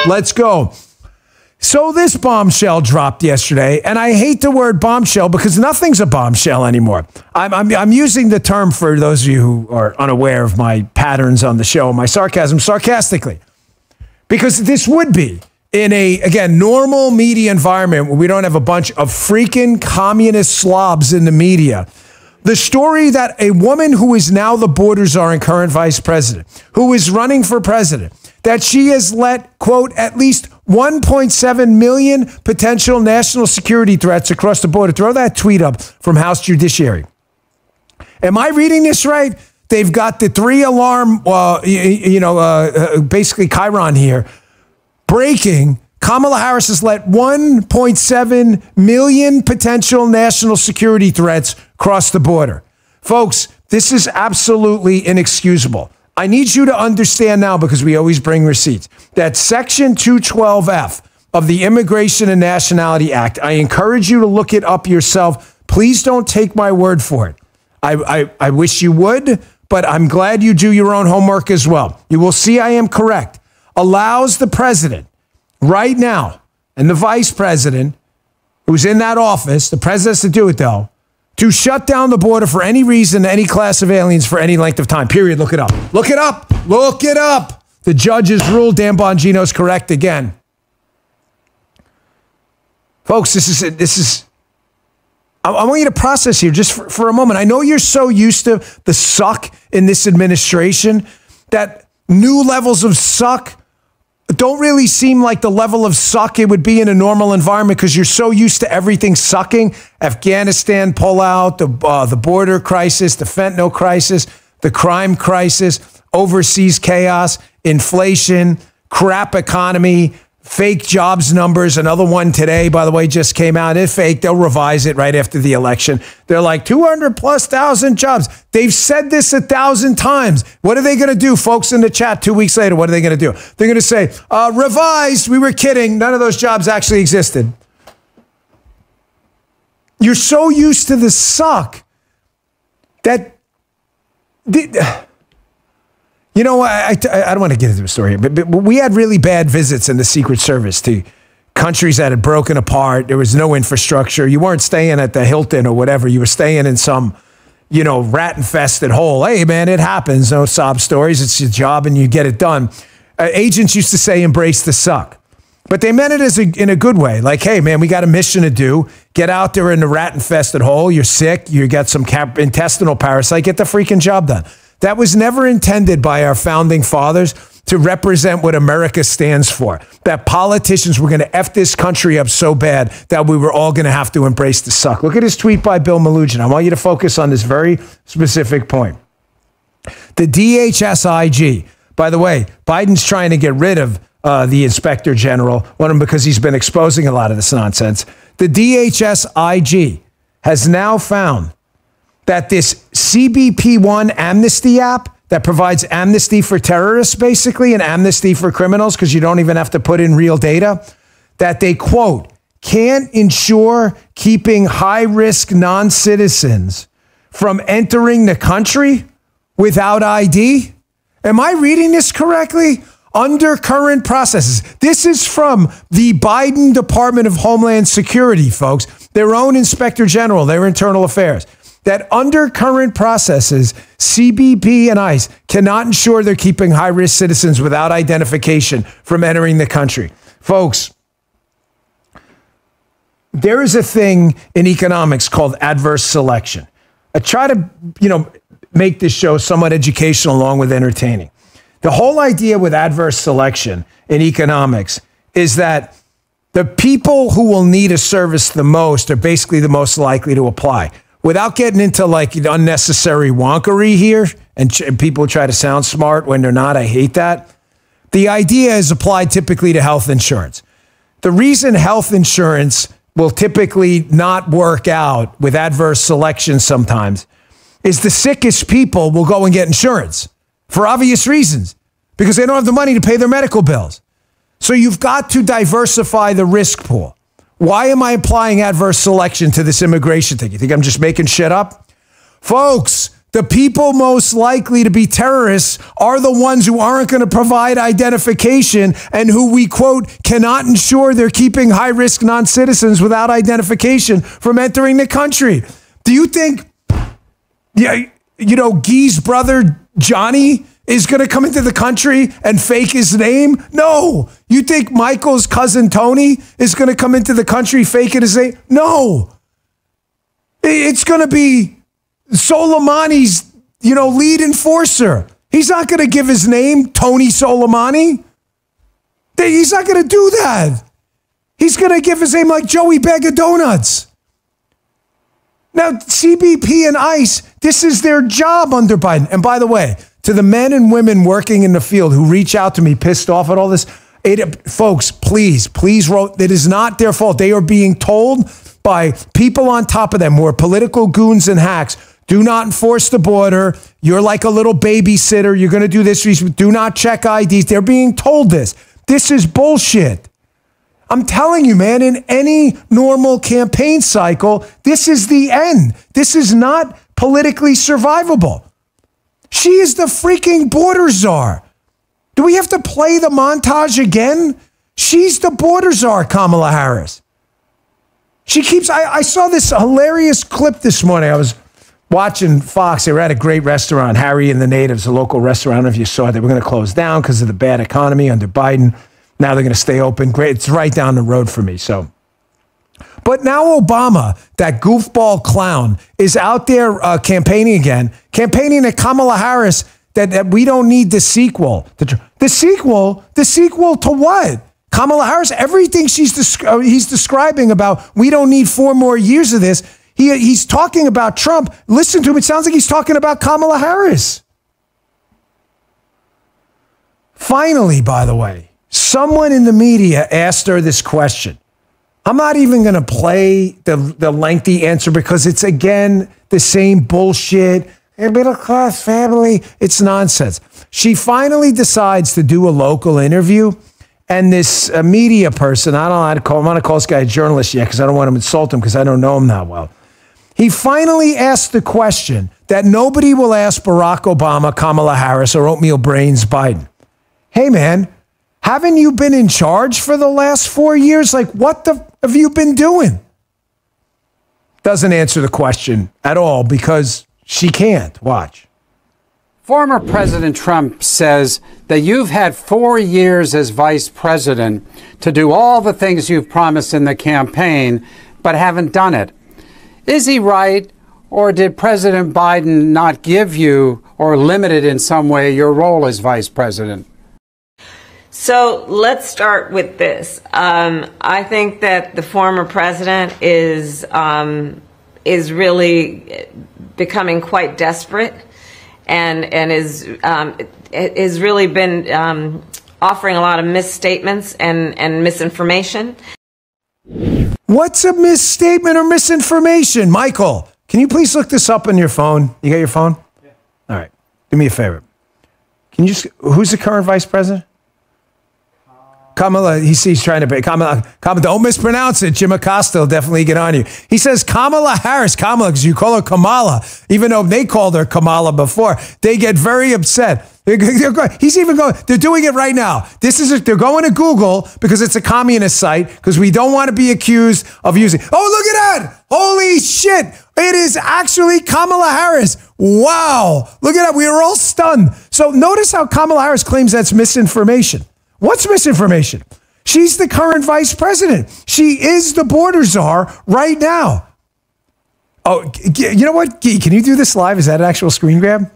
Let's go. So this bombshell dropped yesterday, and I hate the word bombshell because nothing's a bombshell anymore. I'm using the term, for those of you who are unaware of my patterns on the show, my sarcasm, sarcastically. Because this would be in a, again, normal media environment where we don't have a bunch of freaking communist slobs in the media. The story that a woman who is now the border czar and current vice president, who is running for president, that she has let, quote, at least 1.7 million potential national security threats across the border. Throw that tweet up from House Judiciary. Am I reading this right? They've got the 3-alarm, basically Chiron here. Breaking, Kamala Harris has let 1.7 million potential national security threats cross the border. Folks, this is absolutely inexcusable. I need you to understand now, because we always bring receipts, that Section 212F of the Immigration and Nationality Act, I encourage you to look it up yourself. Please don't take my word for it. I wish you would, but I'm glad you do your own homework as well. You will see I am correct. Allows the president right now, and the vice president who's in that office, the president has to do it though, to shut down the border for any reason, any class of aliens for any length of time. Period. Look it up. Look it up. Look it up. The judges ruled Dan Bongino is correct again. Folks, this is. I want you to process here just for a moment. I know you're so used to the suck in this administration that new levels of suck don't really seem like the level of suck it would be in a normal environment because you're so used to everything sucking. Afghanistan pullout, the border crisis, the fentanyl crisis, the crime crisis, overseas chaos, inflation, crap economy, fake jobs numbers. Another one today, by the way, just came out. It's fake. They'll revise it right after the election. They're like 200,000+ jobs. They've said this 1,000 times. What are they going to do, folks in the chat 2 weeks later? What are they going to do? They're going to say, revised. We were kidding. None of those jobs actually existed. You're so used to the suck that... You know, I don't want to get into the story here, but we had really bad visits in the Secret Service to countries that had broken apart. There was no infrastructure. You weren't staying at the Hilton or whatever. You were staying in some, rat-infested hole. Hey, man, it happens. No sob stories. It's your job and you get it done. Agents used to say, embrace the suck. But they meant it in a good way. Like, hey, man, we got a mission to do. Get out there in the rat-infested hole. You're sick. You got some intestinal parasite. Get the freaking job done. That was never intended by our founding fathers to represent what America stands for. That politicians were going to F this country up so bad that we were all going to have to embrace the suck. Look at this tweet by Bill Malugin. I want you to focus on this very specific point. The DHSIG, by the way, Biden's trying to get rid of the Inspector General, one of them because he's been exposing a lot of this nonsense. The DHSIG has now found that this CBP1 amnesty app that provides amnesty for terrorists, basically, and amnesty for criminals, because you don't even have to put in real data, that they, quote, can't ensure keeping high-risk non-citizens from entering the country without ID? Am I reading this correctly? Under current processes. This is from the Biden Department of Homeland Security, folks, their own Inspector General, their internal affairs. That under current processes, CBP and ICE cannot ensure they're keeping high-risk citizens without identification from entering the country. Folks, there is a thing in economics called adverse selection. I try to, make this show somewhat educational along with entertaining. The whole idea with adverse selection in economics is that the people who will need a service the most are basically the most likely to apply. Without getting into like unnecessary wonkery here, and people try to sound smart when they're not, I hate that. The idea is applied typically to health insurance. The reason health insurance will typically not work out with adverse selection sometimes is the sickest people will go and get insurance for obvious reasons because they don't have the money to pay their medical bills. So you've got to diversify the risk pool. Why am I applying adverse selection to this immigration thing? You think I'm just making shit up? Folks, The people most likely to be terrorists are the ones who aren't going to provide identification and who we, quote, cannot ensure they're keeping high-risk non-citizens without identification from entering the country. Do you think, Guy's brother, Johnny, is going to come into the country and fake his name? No. You think Michael's cousin Tony is going to come into the country faking his name? No. It's going to be Soleimani's, lead enforcer. He's not going to give his name, Tony Soleimani. He's not going to do that. He's going to give his name like Joey Bag of Donuts. Now, CBP and ICE, this is their job under Biden. And by the way, to the men and women working in the field who reach out to me pissed off at all this, folks, please wrote, it is not their fault. They are being told by people on top of them who are political goons and hacks, do not enforce the border. You're like a little babysitter. You're going to do this. Do not check IDs. They're being told this. This is bullshit. I'm telling you, man, in any normal campaign cycle, this is the end. This is not politically survivable. She is the freaking border czar. Do we have to play the montage again? She's the border czar, Kamala Harris. I saw this hilarious clip this morning. I was watching Fox. They were at a great restaurant, Harry and the Natives, a local restaurant. I don't know if you saw it. They were going to close down because of the bad economy under Biden. Now they're going to stay open. Great. It's right down the road for me. But now Obama, that goofball clown, is out there campaigning again, campaigning at Kamala Harris that we don't need the sequel. The sequel to what? Kamala Harris, everything he's describing about, we don't need 4 more years of this. He's talking about Trump. Listen to him. It sounds like he's talking about Kamala Harris. Finally, by the way, someone in the media asked her this question. I'm not even going to play the lengthy answer because it's, again, the same bullshit. A middle-class family. It's nonsense. She finally decides to do a local interview. And this media person, I don't know how to call him. I'm not going to call this guy a journalist yet because I don't want to insult him because I don't know him that well. He finally asked the question that nobody will ask Barack Obama, Kamala Harris, or Oatmeal Brains Biden. Hey, man, haven't you been in charge for the last 4 years? Like, what have you been doing? Doesn't answer the question at all because she can't. Watch. Former President Trump says that you've had 4 years as vice president to do all the things you've promised in the campaign, but haven't done it. Is he right, or did President Biden not give you or limit it in some way your role as vice president? So let's start with this. I think that the former president is really becoming quite desperate. And is really been offering a lot of misstatements and misinformation. What's a misstatement or misinformation? Michael, can you please look this up on your phone? You got your phone? Yeah. All right. Do me a favor. Can you who's the current vice president? Kamala, he's trying to break. Kamala, don't mispronounce it. Jim Acosta will definitely get on you. He says Kamala Harris, because you call her Kamala, even though they called her Kamala before. They get very upset. He's even going, they're doing it right now. They're going to Google because it's a communist site because we don't want to be accused of using. Oh, look at that. Holy shit. It is actually Kamala Harris. Wow. Look at that. We are all stunned. So notice how Kamala Harris claims that's misinformation. What's misinformation? She's the current vice president. She is the border czar right now. Oh, you know what? Guy, can you do this live? Is that an actual screen grab?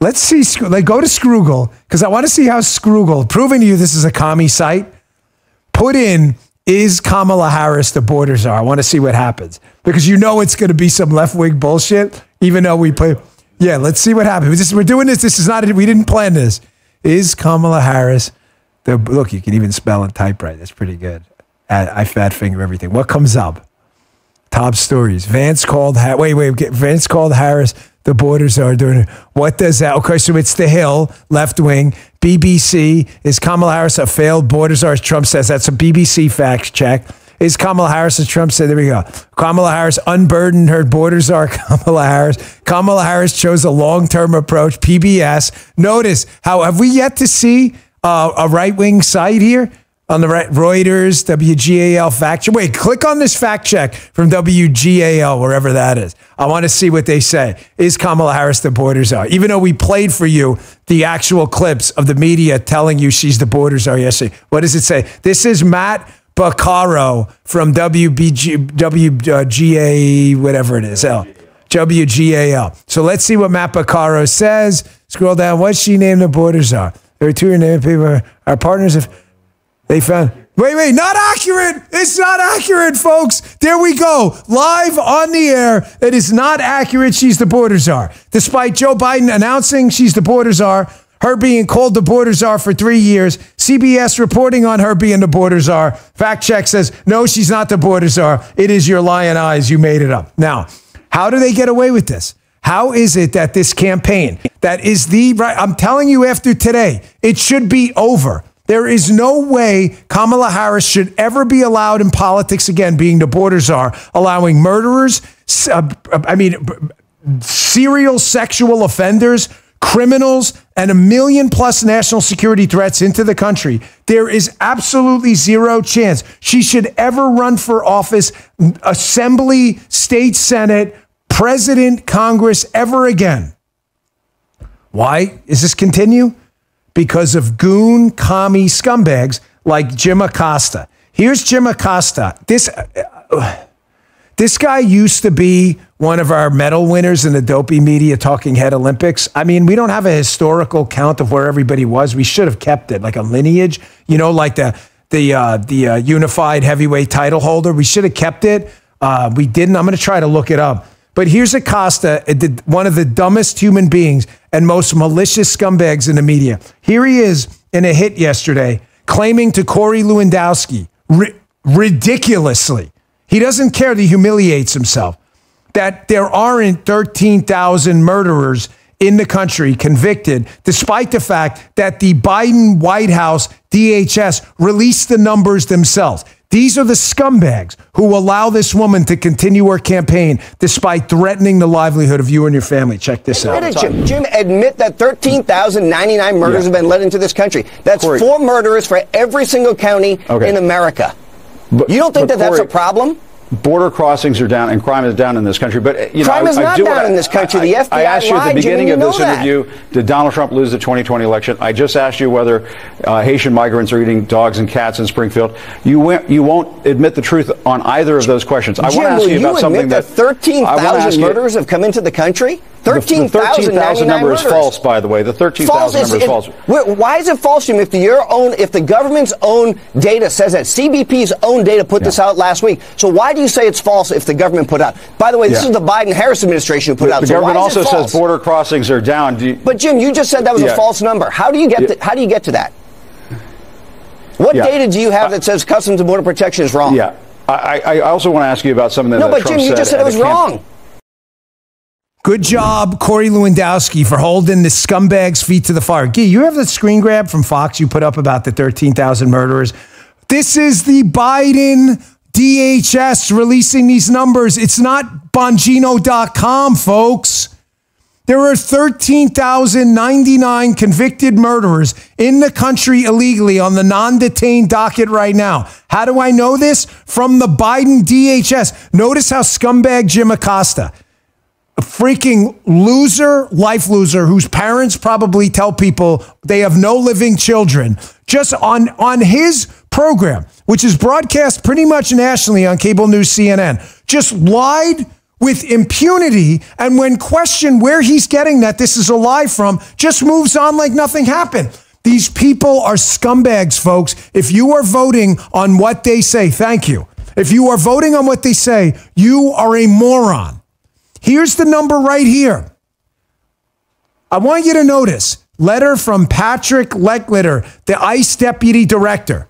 Let's see. Go to Scroogle because I want to see how Scroogle, proving to you this is a commie site, put in, is Kamala Harris the border czar? I want to see what happens because you know it's going to be some left-wing bullshit, even though we play. Yeah, let's see what happens. We're doing this. This is not, we didn't plan this. Is Kamala Harris... Look, you can even spell and type right. That's pretty good. I fat finger everything. What comes up? Top stories. Vance called Harris. The borders are doing it. What does that? Okay, so it's The Hill, left wing. BBC, is Kamala Harris a failed border czar? As Trump says, that's a BBC fact check. Is Kamala Harris, as Trump said, there we go. Kamala Harris unburdened her borders are Kamala Harris. Kamala Harris chose a long-term approach, PBS. Notice how have we yet to see a right-wing site here? On the right, Reuters, WGAL fact check. Wait, click on this fact check from WGAL, wherever that is. I want to see what they say. Is Kamala Harris the border czar? Even though we played for you the actual clips of the media telling you she's the border czar yesterday. What does it say? This is Matt Baccaro from WGA, whatever it is, WGAL. So let's see what Matt Baccaro says. Scroll down. What's she named the border czar? There are two named people. Our partners have... They found, wait, not accurate. It's not accurate, folks. There we go. Live on the air. It is not accurate. She's the border czar. Despite Joe Biden announcing she's the border czar, her being called the border czar for 3 years, CBS reporting on her being the border czar. Fact check says, no, she's not the border czar. It is your lying eyes. You made it up. Now, how do they get away with this? How is it that this campaign that is the right? I'm telling you after today, it should be over. There is no way Kamala Harris should ever be allowed in politics again, being the border czar, allowing murderers, serial sexual offenders, criminals, and 1 million plus national security threats into the country. There is absolutely zero chance she should ever run for office, assembly, state senate, president, Congress, ever again. Why does this continue? Because of goon, commie scumbags like Jim Acosta. Here's Jim Acosta. This guy used to be one of our medal winners in the Dopey Media Talking Head Olympics. I mean, we don't have a historical count of where everybody was. We should have kept it, like a lineage, like the unified heavyweight title holder. We should have kept it. We didn't. I'm going to try to look it up. But here's Acosta, one of the dumbest human beings and most malicious scumbags in the media. Here he is in a hit yesterday, claiming to Corey Lewandowski, ridiculously, he doesn't care that he humiliates himself, that there aren't 13,000 murderers in the country convicted, despite the fact that the Biden White House DHS released the numbers themselves. These are the scumbags who allow this woman to continue her campaign despite threatening the livelihood of you and your family. Check this out. Jim, admit that 13,099 murders have been led into this country. That's Corey, 4 murderers for every single county in America. You don't think that Corey, that's a problem? Border crossings are down and crime is down in this country. But crime is not down in this country. The FBI I asked you at the beginning of this interview, did Donald Trump lose the 2020 election? I just asked you whether Haitian migrants are eating dogs and cats in Springfield. You won't admit the truth on either of those questions. I want to ask you about something that 13,000 murders have come into the country. 13,000 number is false, by the way. The 13,000 number is false. Why is it false, Jim? If the government's own data says that, CBP's own data put this out last week. So why do you say it's false if the government put out? By the way, this is the Biden-Harris administration who put out. The government also says border crossings are down. But Jim, you just said that was a false number. How do you get to that? What data do you have that says Customs and Border Protection is wrong? Yeah, I also want to ask you about something that Trump said. No, but Jim, you just said it was wrong. Good job, Corey Lewandowski, for holding the scumbag's feet to the fire. Gee, you have the screen grab from Fox you put up about the 13,000 murderers. This is the Biden DHS releasing these numbers. It's not Bongino.com, folks. There are 13,099 convicted murderers in the country illegally on the non-detained docket right now. How do I know this? From the Biden DHS. Notice how scumbag Jim Acosta, a freaking loser, life loser, whose parents probably tell people they have no living children, just on his program, which is broadcast pretty much nationally on cable news CNN, just lied with impunity, and when questioned where he's getting that this is a lie from, just moves on like nothing happened. These people are scumbags, folks. If you are voting on what they say, thank you. If you are voting on what they say, you are a moron. Here's the number right here. I want you to notice, letter from Patrick Lecklitter, the ICE deputy director.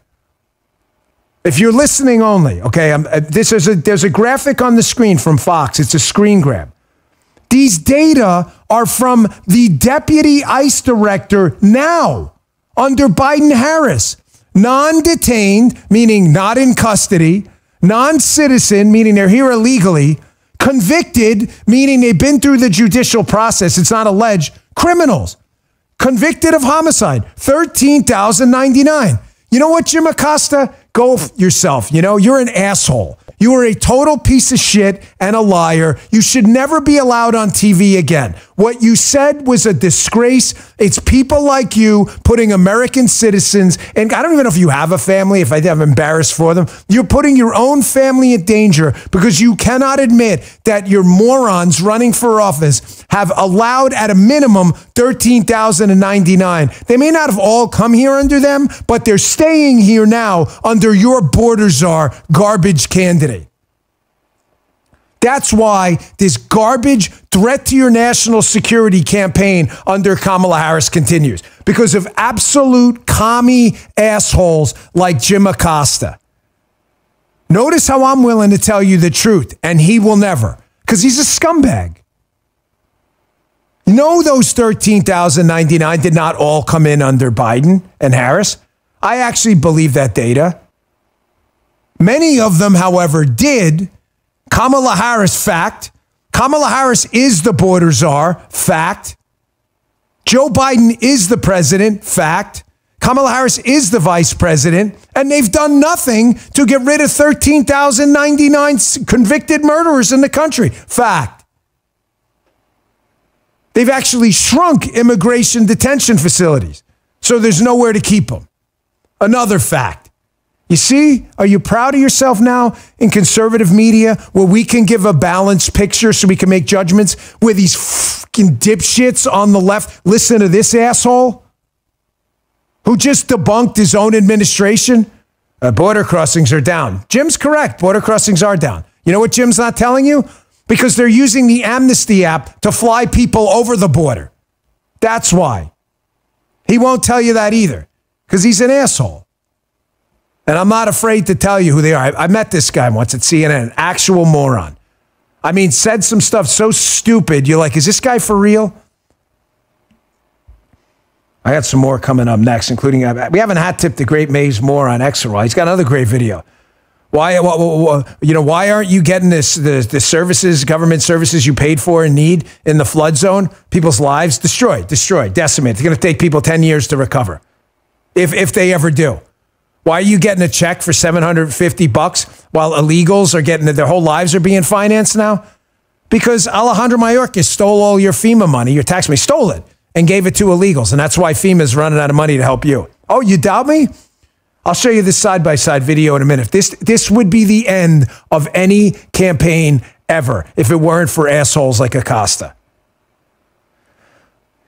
If you're listening only, okay, there's a graphic on the screen from Fox. It's a screen grab. These data are from the deputy ICE director now under Biden-Harris. Non-detained, meaning not in custody, Non-citizen, meaning they're here illegally. Convicted, meaning they've been through the judicial process. It's not alleged. Criminals. Convicted of homicide. 13,099. You know what, Jim Acosta? Go yourself. You know, you're an asshole. You are a total piece of shit and a liar. You should never be allowed on TV again. What you said was a disgrace. It's people like you putting American citizens, and I don't even know if you have a family, if I'm embarrassed for them. You're putting your own family in danger because you cannot admit that your morons running for office have allowed at a minimum 13,099. They may not have all come here under them, but they're staying here now under your border czar garbage candidate. That's why this garbage threat to your national security campaign under Kamala Harris continues. Because of absolute commie assholes like Jim Acosta. Notice how I'm willing to tell you the truth, and he will never. Because he's a scumbag. No, those 13,099 did not all come in under Biden and Harris. I actually believe that data. Many of them, however, did. Kamala Harris, fact. Kamala Harris is the border czar, fact. Joe Biden is the president, fact. Kamala Harris is the vice president, and they've done nothing to get rid of 13,099 convicted murderers in the country, fact. They've actually shrunk immigration detention facilities, so there's nowhere to keep them. Another fact. You see, are you proud of yourself now in conservative media where we can give a balanced picture so we can make judgments where these fucking dipshits on the left listen to this asshole who just debunked his own administration? Border crossings are down. Jim's correct. Border crossings are down. You know what Jim's not telling you? Because they're using the Amnesty app to fly people over the border. That's why. He won't tell you that either because he's an asshole. And I'm not afraid to tell you who they are. I met this guy once at CNN, an actual moron. I mean, said some stuff so stupid, you're like, is this guy for real? I got some more coming up next, including, we haven't hot tipped the great Maze Moore on Exerwise. He's got another great video. Why aren't you getting the services, government services you paid for and need in the flood zone? People's lives destroyed, decimated. It's going to take people 10 years to recover, if they ever do. Why are you getting a check for $750 while illegals are getting their whole lives are being financed now? Because Alejandro Mayorkas stole all your FEMA money, your tax money, stole it and gave it to illegals. And that's why FEMA's running out of money to help you. Oh, you doubt me? I'll show you this side-by-side video in a minute. This would be the end of any campaign ever if it weren't for assholes like Acosta.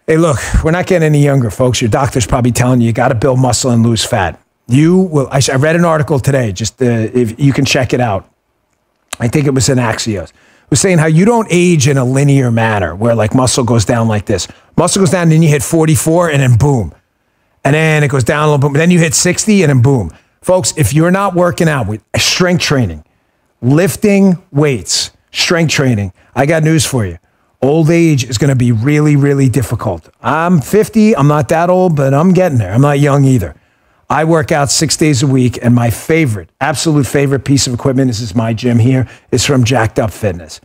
Hey, look, we're not getting any younger, folks. Your doctor's probably telling you got to build muscle and lose fat. You will. I read an article today, just if you can check it out. I think it was in Axios. It was saying how you don't age in a linear manner where like muscle goes down like this. Muscle goes down and then you hit 44 and then boom. And then it goes down a little bit. Then you hit 60 and then boom. Folks, if you're not working out with strength training, lifting weights, strength training, I got news for you. Old age is going to be really, really difficult. I'm 50. I'm not that old, but I'm getting there. I'm not young either. I work out 6 days a week, and my absolute favorite piece of equipment, this is my gym here, is from Jacked Up Fitness.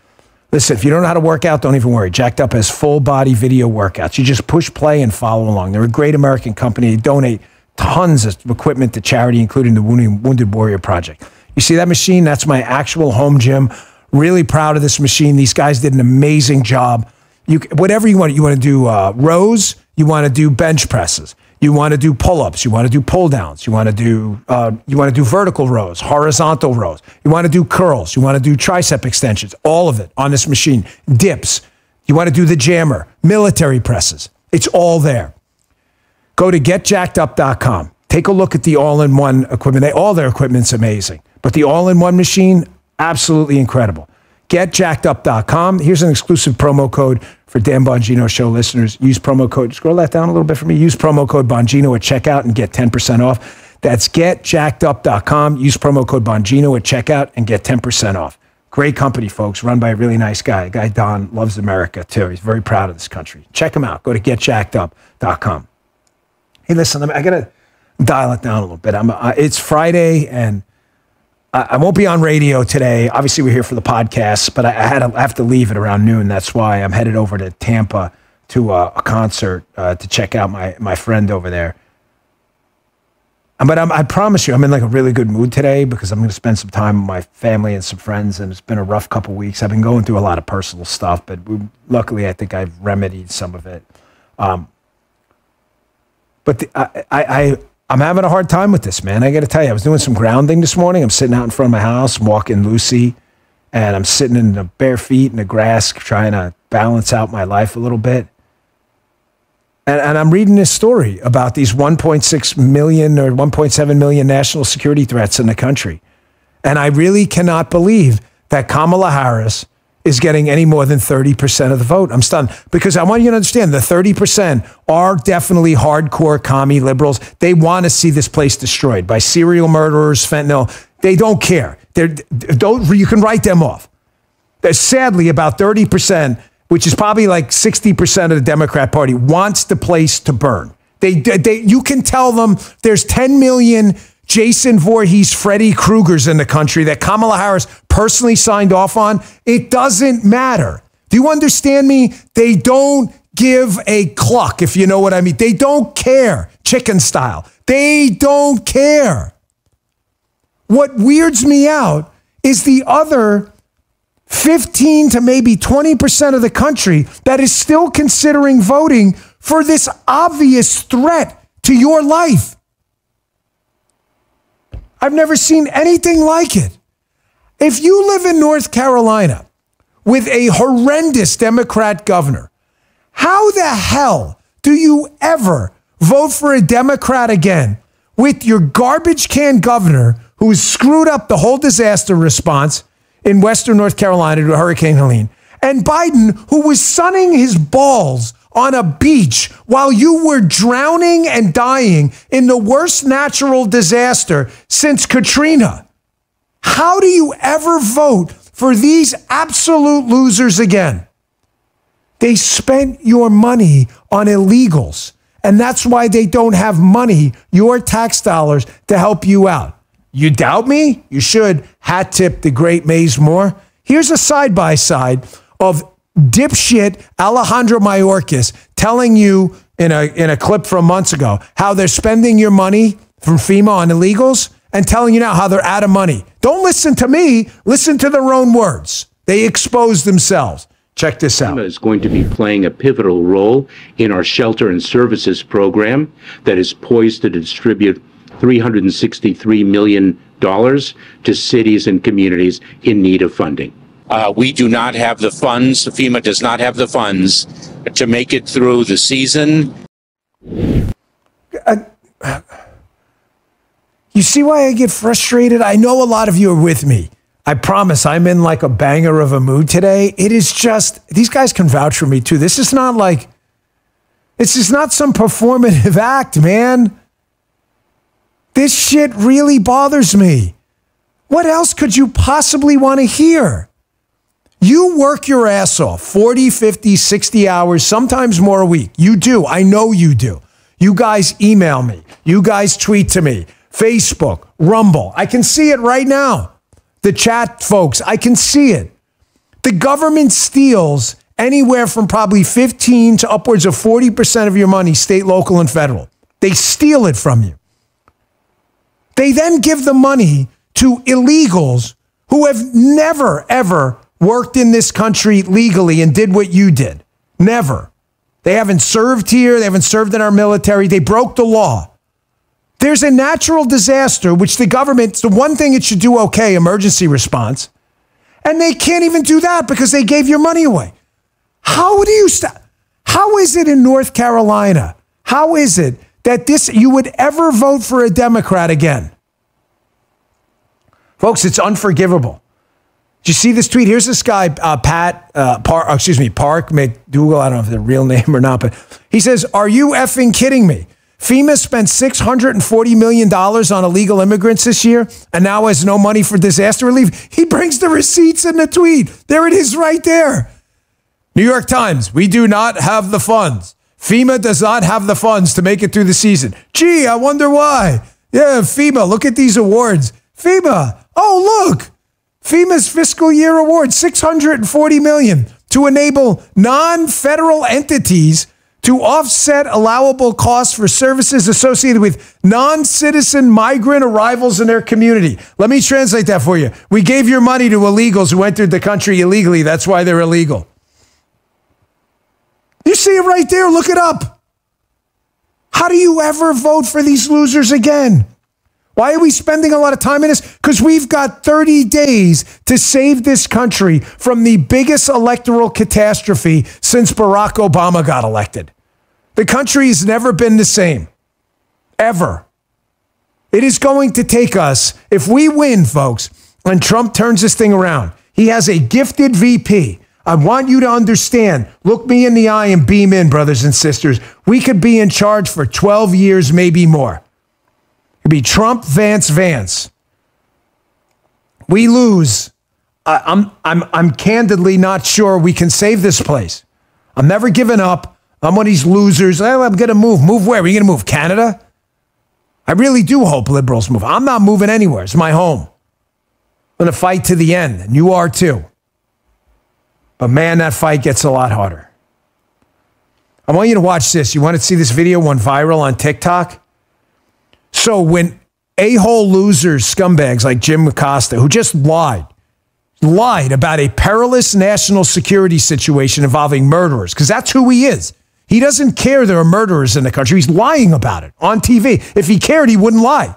Listen, if you don't know how to work out, don't even worry. Jacked Up has full body video workouts. You just push play and follow along. They're a great American company. They donate tons of equipment to charity, including the Wounded Warrior Project. You see that machine? That's my actual home gym. Really proud of this machine. These guys did an amazing job. Whatever you want. You want to do rows. You want to do bench presses. You want to do pull-ups. You want to do pull-downs. You want to do vertical rows, horizontal rows. You want to do curls. You want to do tricep extensions. All of it on this machine. Dips. You want to do the jammer, military presses. It's all there. Go to getjackedup.com. Take a look at the all-in-one equipment. All their equipment's amazing, but the all-in-one machine, absolutely incredible. Getjackedup.com. Here's an exclusive promo code for Dan Bongino Show listeners. Use promo code, scroll that down a little bit for me. Use promo code Bongino at checkout and get 10% off. That's getjackedup.com. Use promo code Bongino at checkout and get 10% off. Great company, folks, run by a really nice guy. A guy, Don, loves America, too. He's very proud of this country. Check him out. Go to getjackedup.com. Hey, listen, I got to dial it down a little bit. It's Friday, and I won't be on radio today. Obviously, we're here for the podcast, but I have to leave at around noon. That's why I'm headed over to Tampa to a concert to check out my friend over there. But I promise you, I'm in like a really good mood today because I'm going to spend some time with my family and some friends, and it's been a rough couple of weeks. I've been going through a lot of personal stuff, but luckily I think I've remedied some of it. But I'm having a hard time with this, man. I got to tell you, I was doing some grounding this morning. I'm sitting out in front of my house, I'm walking Lucy, and I'm sitting in the bare feet in the grass trying to balance out my life a little bit. And I'm reading this story about these 1.6 million or 1.7 million national security threats in the country. And I really cannot believe that Kamala Harris is getting any more than 30% of the vote. I'm stunned because I want you to understand the 30% are definitely hardcore commie liberals. They want to see this place destroyed by serial murderers, fentanyl. They don't care. You can write them off. There's sadly about 30%, which is probably like 60% of the Democrat Party, wants the place to burn. You can tell them there's 10 million Jason Voorhees, Freddy Kruegers in the country that Kamala Harris personally signed off on. It doesn't matter. Do you understand me? They don't give a cluck, if you know what I mean. They don't care, chicken style. They don't care. What weirds me out is the other 15 to maybe 20% of the country that is still considering voting for this obvious threat to your life. I've never seen anything like it. If you live in North Carolina with a horrendous Democrat governor, how the hell do you ever vote for a Democrat again with your garbage can governor who has screwed up the whole disaster response in Western North Carolina to Hurricane Helene, and Biden, who was sunning his balls on a beach while you were drowning and dying in the worst natural disaster since Katrina? How do you ever vote for these absolute losers again? They spent your money on illegals, and that's why they don't have money, your tax dollars, to help you out. You doubt me? You should. Hat tip the great Maze Moore. Here's a side-by-side of dipshit Alejandro Mayorkas telling you in a clip from months ago how they're spending your money from FEMA on illegals and telling you now how they're out of money. Don't listen to me. Listen to their own words. They expose themselves. Check this out. FEMA is going to be playing a pivotal role in our shelter and services program that is poised to distribute $363 million to cities and communities in need of funding. We do not have the funds, FEMA does not have the funds to make it through the season. You see why I get frustrated? I know a lot of you are with me. I promise I'm in like a banger of a mood today. It is just, these guys can vouch for me too. This is not some performative act, man. This shit really bothers me. What else could you possibly want to hear? You work your ass off 40, 50, 60 hours, sometimes more a week. You do. I know you do. You guys email me. You guys tweet to me. Facebook, Rumble. I can see it right now. The chat folks, I can see it. The government steals anywhere from probably 15 to upwards of 40% of your money, state, local, and federal. They steal it from you. They then give the money to illegals who have never, ever worked in this country legally and did what you did. Never. They haven't served here. They haven't served in our military. They broke the law. There's a natural disaster, which the government, it's the one thing it should do okay, emergency response. And they can't even do that because they gave your money away. How do you stop? How is it in North Carolina? How is it that you would ever vote for a Democrat again? Folks, it's unforgivable. Did you see this tweet? Here's this guy, Park McDougal. I don't know if it's a real name or not, but he says, "Are you effing kidding me? FEMA spent $640 million on illegal immigrants this year and now has no money for disaster relief." He brings the receipts in the tweet. There it is right there. New York Times, "We do not have the funds. FEMA does not have the funds to make it through the season. Gee, I wonder why. Yeah, FEMA, look at these awards. FEMA. Oh, look. FEMA's fiscal year award, $640 million to enable non-federal entities to offset allowable costs for services associated with non-citizen migrant arrivals in their community. Let me translate that for you. We gave your money to illegals who entered the country illegally. That's why they're illegal. You see it right there. Look it up. How do you ever vote for these losers again? Why are we spending a lot of time in this? Because we've got 30 days to save this country from the biggest electoral catastrophe since Barack Obama got elected. The country has never been the same. Ever. It is going to take us, if we win, folks, and Trump turns this thing around, he has a gifted VP. I want you to understand, look me in the eye and beam in, brothers and sisters. We could be in charge for 12 years, maybe more. It'd be Trump, Vance, Vance. We lose. I'm candidly not sure we can save this place. I'm never giving up. I'm one of these losers. Oh, I'm going to move. Move where? Are you going to move? Canada? I really do hope liberals move. I'm not moving anywhere. It's my home. I'm going to fight to the end, and you are too. But man, that fight gets a lot harder. I want you to watch this. You want to see this video went viral on TikTok? So when a-hole losers, scumbags like Jim Acosta, who just lied about a perilous national security situation involving murderers, because that's who he is. He doesn't care there are murderers in the country. He's lying about it on TV. If he cared, he wouldn't lie.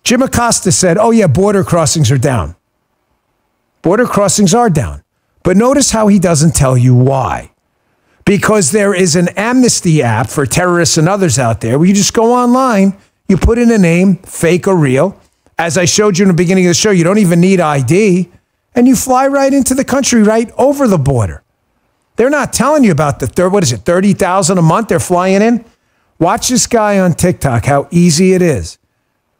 Jim Acosta said, oh yeah, border crossings are down. Border crossings are down. But notice how he doesn't tell you why. Because there is an amnesty app for terrorists and others out there where you just go online, you put in a name, fake or real. As I showed you in the beginning of the show, you don't even need ID, and you fly right into the country, right over the border. They're not telling you about the 30,000 a month they're flying in? Watch this guy on TikTok, how easy it is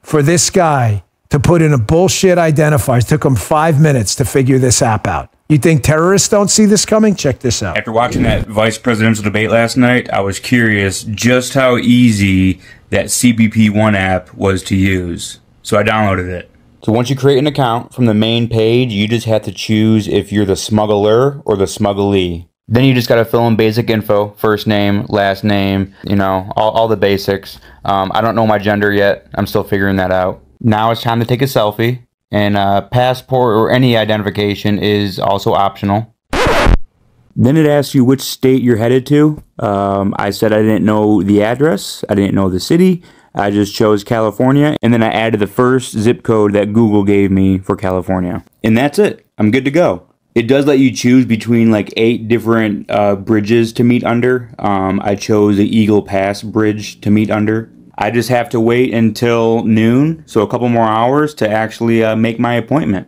for this guy to put in a bullshit identifier. It took him 5 minutes to figure this app out. You think terrorists don't see this coming? Check this out. After watching that vice presidential debate last night, I was curious just how easy that CBP One app was to use. So I downloaded it. So once you create an account from the main page, you just have to choose if you're the smuggler or the smugglee. Then you just got to fill in basic info, first name, last name, you know, all the basics. I don't know my gender yet. I'm still figuring that out. Now it's time to take a selfie. And passport or any identification is also optional. Then it asks you which state you're headed to. I said I didn't know the address. I didn't know the city. I just chose California. And then I added the first zip code that Google gave me for California. And that's it. I'm good to go. It does let you choose between like 8 different bridges to meet under. I chose the Eagle Pass Bridge to meet under. I just have to wait until noon, so a couple more hours to actually make my appointment.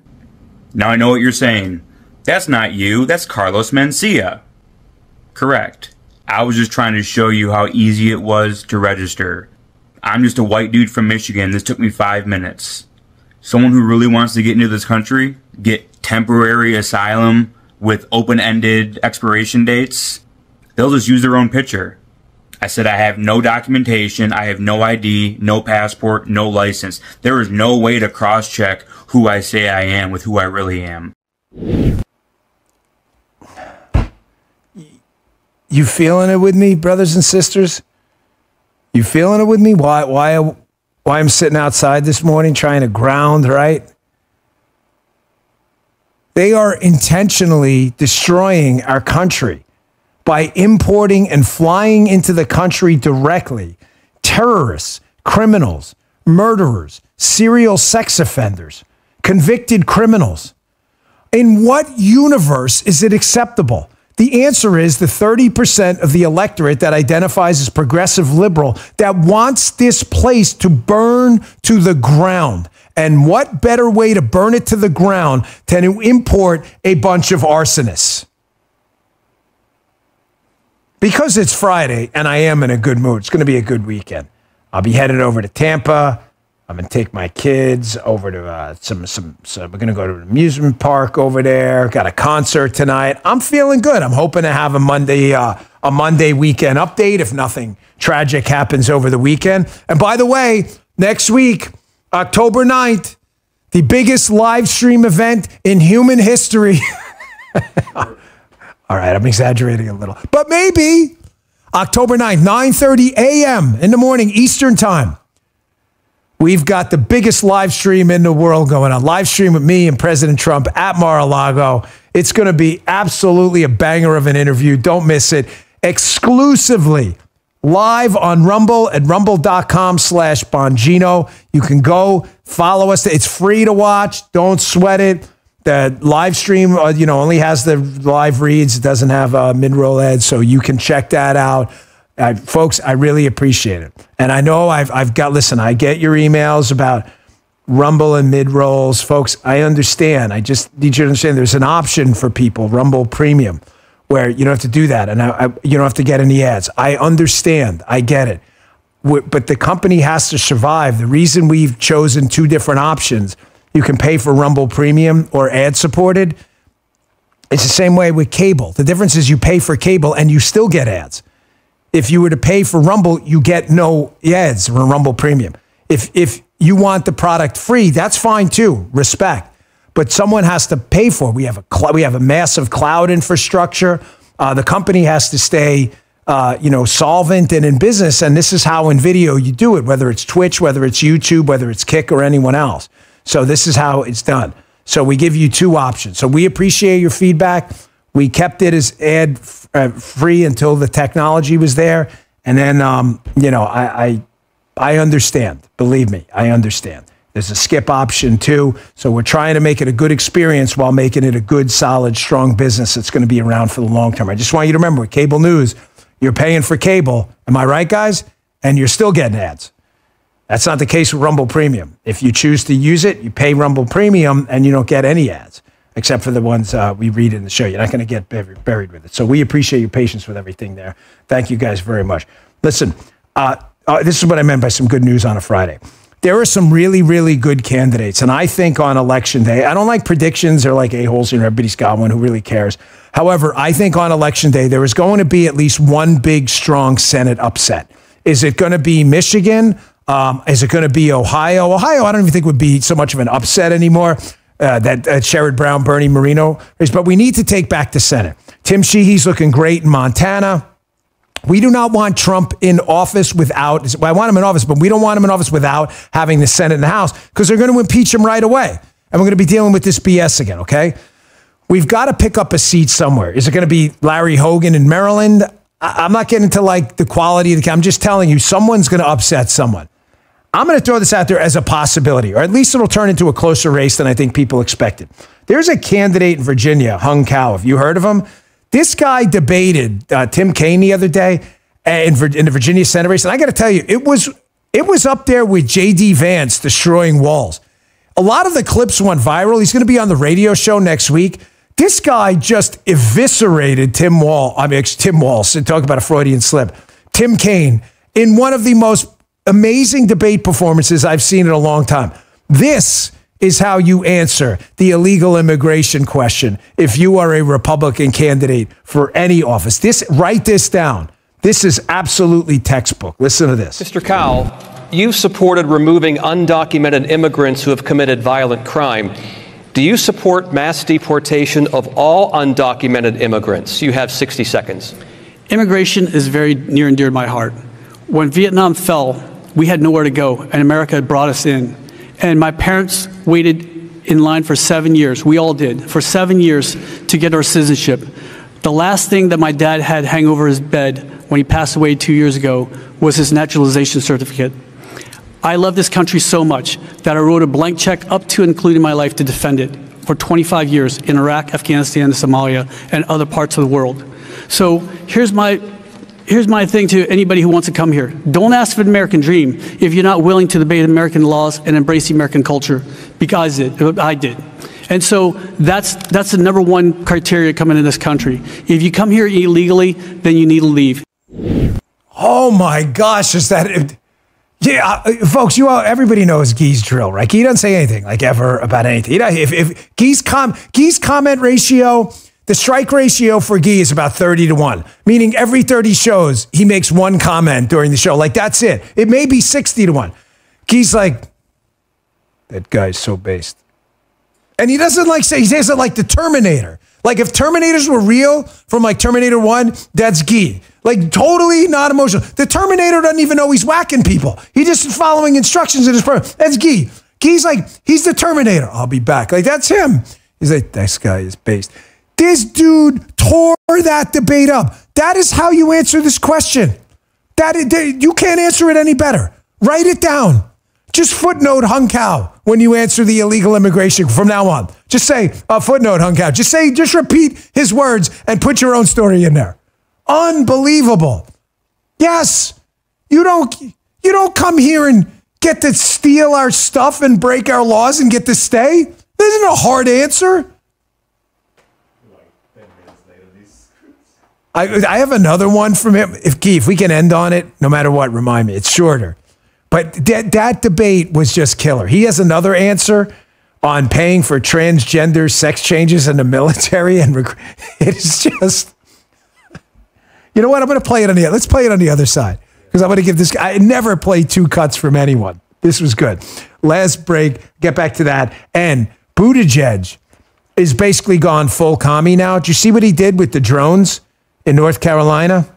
Now I know what you're saying. That's not you, that's Carlos Mencia. Correct. I was just trying to show you how easy it was to register. I'm just a white dude from Michigan. This took me 5 minutes. Someone who really wants to get into this country, get temporary asylum with open-ended expiration dates, they'll just use their own picture. I said I have no documentation, I have no ID, no passport, no license. There is no way to cross-check who I say I am with who I really am. You feeling it with me, brothers and sisters? You feeling it with me? Why I'm sitting outside this morning trying to ground, right? They are intentionally destroying our country by importing and flying into the country directly terrorists, criminals, murderers, serial sex offenders, convicted criminals. In what universe is it acceptable? The answer is the 30% of the electorate that identifies as progressive liberal that wants this place to burn to the ground. And what better way to burn it to the ground than to import a bunch of arsonists? Because it's Friday and I am in a good mood, it's going to be a good weekend. I'll be headed over to Tampa. I'm going to take my kids over to we're going to go to an amusement park over there. Got a concert tonight. I'm feeling good. I'm hoping to have a Monday weekend update if nothing tragic happens over the weekend. And by the way, next week, October 9th, the biggest live stream event in human history. All right, I'm exaggerating a little. But maybe October 9th, 9:30 a.m. in the morning, Eastern time. We've got the biggest live stream in the world going on. Live stream with me and President Trump at Mar-a-Lago. It's going to be absolutely a banger of an interview. Don't miss it. Exclusively live on Rumble at rumble.com/Bongino. You can go follow us. It's free to watch. Don't sweat it. The live stream, only has the live reads. It doesn't have mid-roll ads, so you can check that out. Folks, I really appreciate it. And I know I get your emails about Rumble and mid-rolls. Folks, I understand. I just need you to understand there's an option for people, Rumble Premium, where you don't have to do that, and you don't have to get any ads. I understand. I get it. But the company has to survive. The reason we've chosen two different options, you can pay for Rumble Premium or ad-supported. It's the same way with cable. The difference is you pay for cable and you still get ads. If you were to pay for Rumble, you get no ads for Rumble Premium. If you want the product free, that's fine too. Respect. But someone has to pay for it. We have a massive cloud infrastructure. The company has to stay solvent and in business. And this is how in video you do it, whether it's Twitch, whether it's YouTube, whether it's Kick or anyone else. So this is how it's done. So we give you two options. So we appreciate your feedback. We kept it as ad free until the technology was there. And then, I understand. Believe me, I understand. There's a skip option too. So we're trying to make it a good experience while making it a good, solid, strong business that's going to be around for the long term. I just want you to remember with cable news, you're paying for cable. Am I right, guys? And you're still getting ads. That's not the case with Rumble Premium. If you choose to use it, you pay Rumble Premium and you don't get any ads, except for the ones we read in the show. You're not going to get buried with it. So we appreciate your patience with everything there. Thank you guys very much. Listen, this is what I meant by some good news on a Friday. There are some really, really good candidates. And I think on Election Day, I don't like predictions. They're like a-holes, everybody's got one, who really cares. However, I think on Election Day, there is going to be at least one big, strong Senate upset. Is it going to be Michigan? Is it going to be Ohio? Ohio, I don't even think would be so much of an upset anymore. That Sherrod Brown, Bernie Moreno is, but we need to take back the Senate. Tim Sheehy's looking great in Montana. We do not want Trump in office without, I want him in office, but we don't want him in office without having the Senate and the House, because they're going to impeach him right away. And we're going to be dealing with this BS again, okay? We've got to pick up a seat somewhere. Is it going to be Larry Hogan in Maryland? I'm not getting into like the quality of the, I'm just telling you, someone's going to upset someone. I'm going to throw this out there as a possibility, or at least it'll turn into a closer race than I think people expected. There's a candidate in Virginia, Hung Cao. Have you heard of him? This guy debated Tim Kaine the other day in the Virginia Senate race. And I got to tell you, it was up there with J.D. Vance destroying walls. A lot of the clips went viral. He's going to be on the radio show next week. This guy just eviscerated Tim Walz, talk about a Freudian slip. Tim Kaine in one of the most amazing debate performances I've seen in a long time. This is how you answer the illegal immigration question if you are a Republican candidate for any office. Write this down. This is absolutely textbook. Listen to this. Mr. Cowell, you've supported removing undocumented immigrants who have committed violent crime. Do you support mass deportation of all undocumented immigrants? You have 60 seconds. Immigration is very near and dear to my heart. When Vietnam fell, we had nowhere to go, and America had brought us in. And my parents waited in line for 7 years. We all did, for 7 years to get our citizenship. The last thing that my dad had hang over his bed when he passed away 2 years ago was his naturalization certificate. I love this country so much that I wrote a blank check up to and including my life to defend it for 25 years in Iraq, Afghanistan, Somalia, and other parts of the world. So here's my thing to anybody who wants to come here. Don't ask for the American dream if you're not willing to debate American laws and embrace the American culture, because I did. And so that's the number one criteria coming in this country. If you come here illegally, then you need to leave. Oh my gosh, is that... Yeah, folks, everybody knows Guy's drill, right? Guy doesn't say anything, like, ever about anything. If Guy's comment ratio... The strike ratio for Guy is about 30-1, meaning every 30 shows, he makes one comment during the show. Like, that's it. It may be 60-1. Guy's like, that guy's so based. And he doesn't like say, he says it like the Terminator. Like if Terminators were real from like Terminator 1, that's Guy. Like totally not emotional. The Terminator doesn't even know he's whacking people. He just is following instructions in his program. That's Guy. Guy's like, he's the Terminator. I'll be back. Like that's him. He's like, this guy is based. This dude tore that debate up. That is how you answer this question. You can't answer it any better. Write it down. Just footnote Hung Cow when you answer the illegal immigration from now on. Just say, footnote Hung Cow. Just repeat his words and put your own story in there. Unbelievable. Yes. You don't come here and get to steal our stuff and break our laws and get to stay. This isn't a hard answer. I have another one from him. If we can end on it, no matter what, remind me. It's shorter. But that debate was just killer. He has another answer on paying for transgender sex changes in the military. And it's just, you know what? I'm going to play it on let's play it on the other side. Because I'm going to give this guy, I never play two cuts from anyone. This was good. Last break, get back to that. And Buttigieg is basically gone full commie now. Did you see what he did with the drones in North Carolina?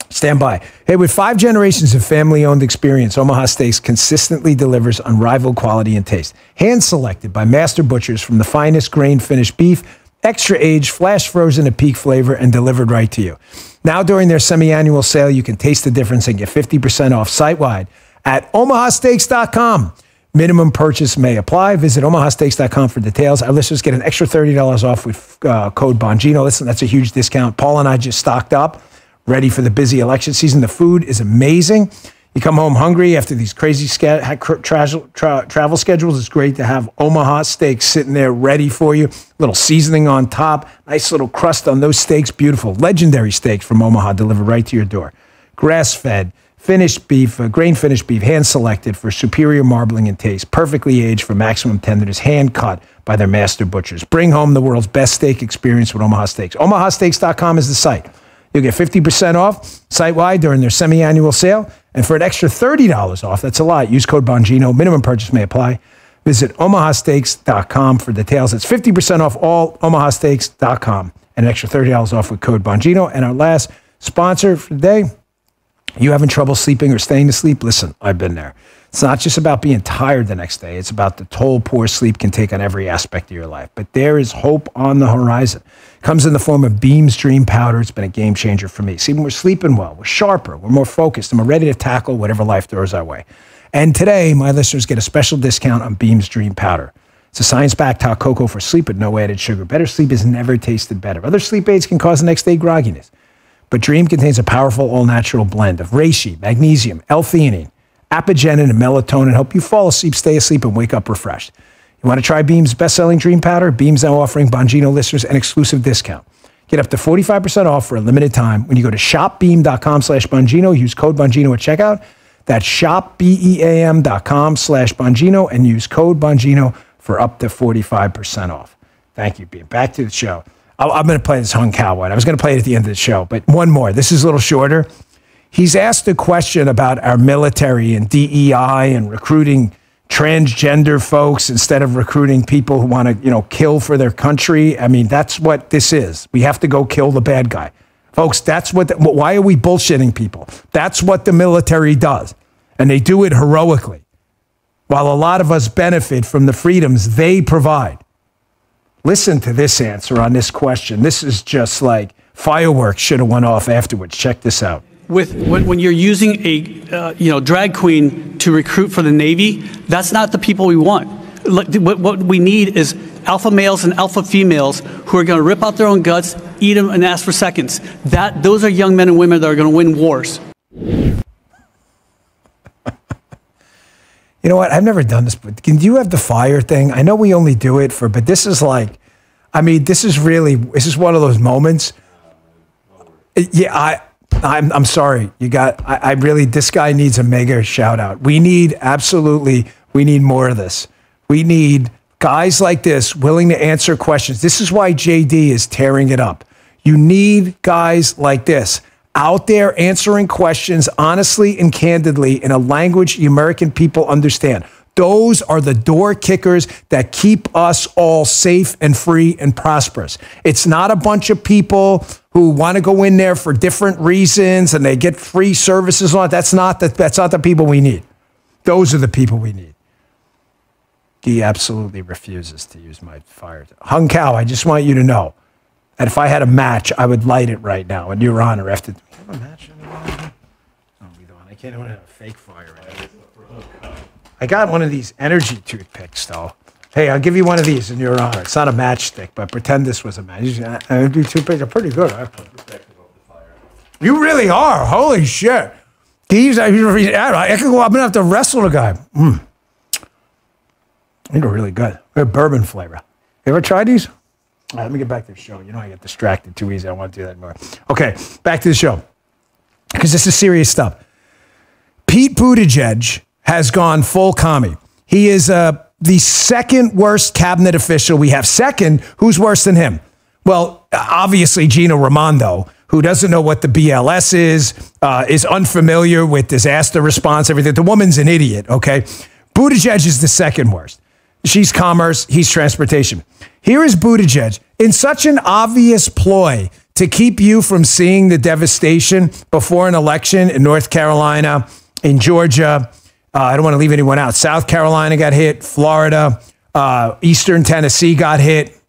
Stand by. Hey, with 5 generations of family-owned experience, Omaha Steaks consistently delivers unrivaled quality and taste. Hand-selected by master butchers from the finest grain-finished beef, extra-aged, flash-frozen at peak flavor, and delivered right to you. Now, during their semi-annual sale, you can taste the difference and get 50% off site-wide at omahasteaks.com. Minimum purchase may apply. Visit omahasteaks.com for details. Our listeners get an extra $30 off with code Bongino. Listen, that's a huge discount. Paul and I just stocked up, ready for the busy election season. The food is amazing. You come home hungry after these crazy travel schedules. It's great to have Omaha Steaks sitting there ready for you. Little seasoning on top. Nice little crust on those steaks. Beautiful. Legendary steaks from Omaha delivered right to your door. Grass-fed, finished beef, grain-finished beef, hand-selected for superior marbling and taste. Perfectly aged for maximum tenderness. Hand-cut by their master butchers. Bring home the world's best steak experience with Omaha Steaks. omahasteaks.com is the site. You'll get 50% off site-wide during their semi-annual sale. And for an extra $30 off, that's a lot, use code Bongino. Minimum purchase may apply. Visit omahasteaks.com for details. That's 50% off all omahasteaks.com. And an extra $30 off with code Bongino. And our last sponsor for the day, you having trouble sleeping or staying asleep? Listen, I've been there. It's not just about being tired the next day. It's about the toll poor sleep can take on every aspect of your life. But there is hope on the horizon. It comes in the form of Beam's Dream Powder. It's been a game changer for me. See, when we're sleeping well, we're sharper, we're more focused, and we're ready to tackle whatever life throws our way. And today, my listeners get a special discount on Beam's Dream Powder. It's a science-backed hot cocoa for sleep with no added sugar. Better sleep has never tasted better. Other sleep aids can cause the next day grogginess. But Dream contains a powerful all-natural blend of reishi, magnesium, L-theanine, apigenin, and melatonin to help you fall asleep, stay asleep, and wake up refreshed. You want to try Beam's best-selling Dream Powder? Beam's now offering Bongino listeners an exclusive discount. Get up to 45% off for a limited time when you go to shopbeam.com/Bongino. Use code Bongino at checkout. That's shopbeam.com/Bongino and use code Bongino for up to 45% off. Thank you, Beam. Back to the show. I'm going to play this Hung Cow one. I was going to play it at the end of the show, but one more. This is a little shorter. He's asked a question about our military and DEI and recruiting transgender folks instead of recruiting people who want to, kill for their country. I mean, that's what this is. We have to go kill the bad guy. Folks, that's why are we bullshitting people? That's what the military does. And they do it heroically. While a lot of us benefit from the freedoms they provide. Listen to this answer on this question. This is just like fireworks should have went off afterwards. Check this out. When you're using a drag queen to recruit for the Navy, that's not the people we want. What we need is alpha males and alpha females who are going to rip out their own guts, eat them, and ask for seconds. Those are young men and women that are going to win wars. You know what? I've never done this, but do you have the fire thing? I know we only do it but this is like, this is one of those moments. Yeah, I'm sorry. This guy needs a mega shout out. We need more of this. We need guys like this willing to answer questions. This is why JD is tearing it up. You need guys like this. out there answering questions honestly and candidly in a language the American people understand. Those are the door kickers that keep us all safe and free and prosperous. It's not a bunch of people who want to go in there for different reasons and they get free services on it. That's not the people we need. Those are the people we need. He absolutely refuses to use my fire. Hung Cow, I just want you to know that if I had a match, I would light it right now. In your honor, after do we have a match anymore? Oh, we don't. I can't even have a fake fire. I got one of these energy toothpicks, though. Hey, I'll give you one of these in your honor. It's not a matchstick, but pretend this was a match. Energy toothpicks are pretty good. Huh? You really are. Holy shit. I'm going to have to wrestle the guy. They're really good. They're bourbon flavor. You ever tried these? All right, let me get back to the show. You know I get distracted too easy. I don't want to do that anymore. Okay, back to the show. Because this is serious stuff. Pete Buttigieg has gone full commie. He is the second worst cabinet official we have. Second, who's worse than him? Well, obviously Gina Raimondo, who doesn't know what the BLS is unfamiliar with disaster response, everything. The woman's an idiot, okay? Buttigieg is the second worst. She's commerce, he's transportation. Here is Buttigieg in such an obvious ploy to keep you from seeing the devastation before an election in North Carolina, in Georgia. I don't want to leave anyone out. South Carolina got hit. Florida, Eastern Tennessee got hit.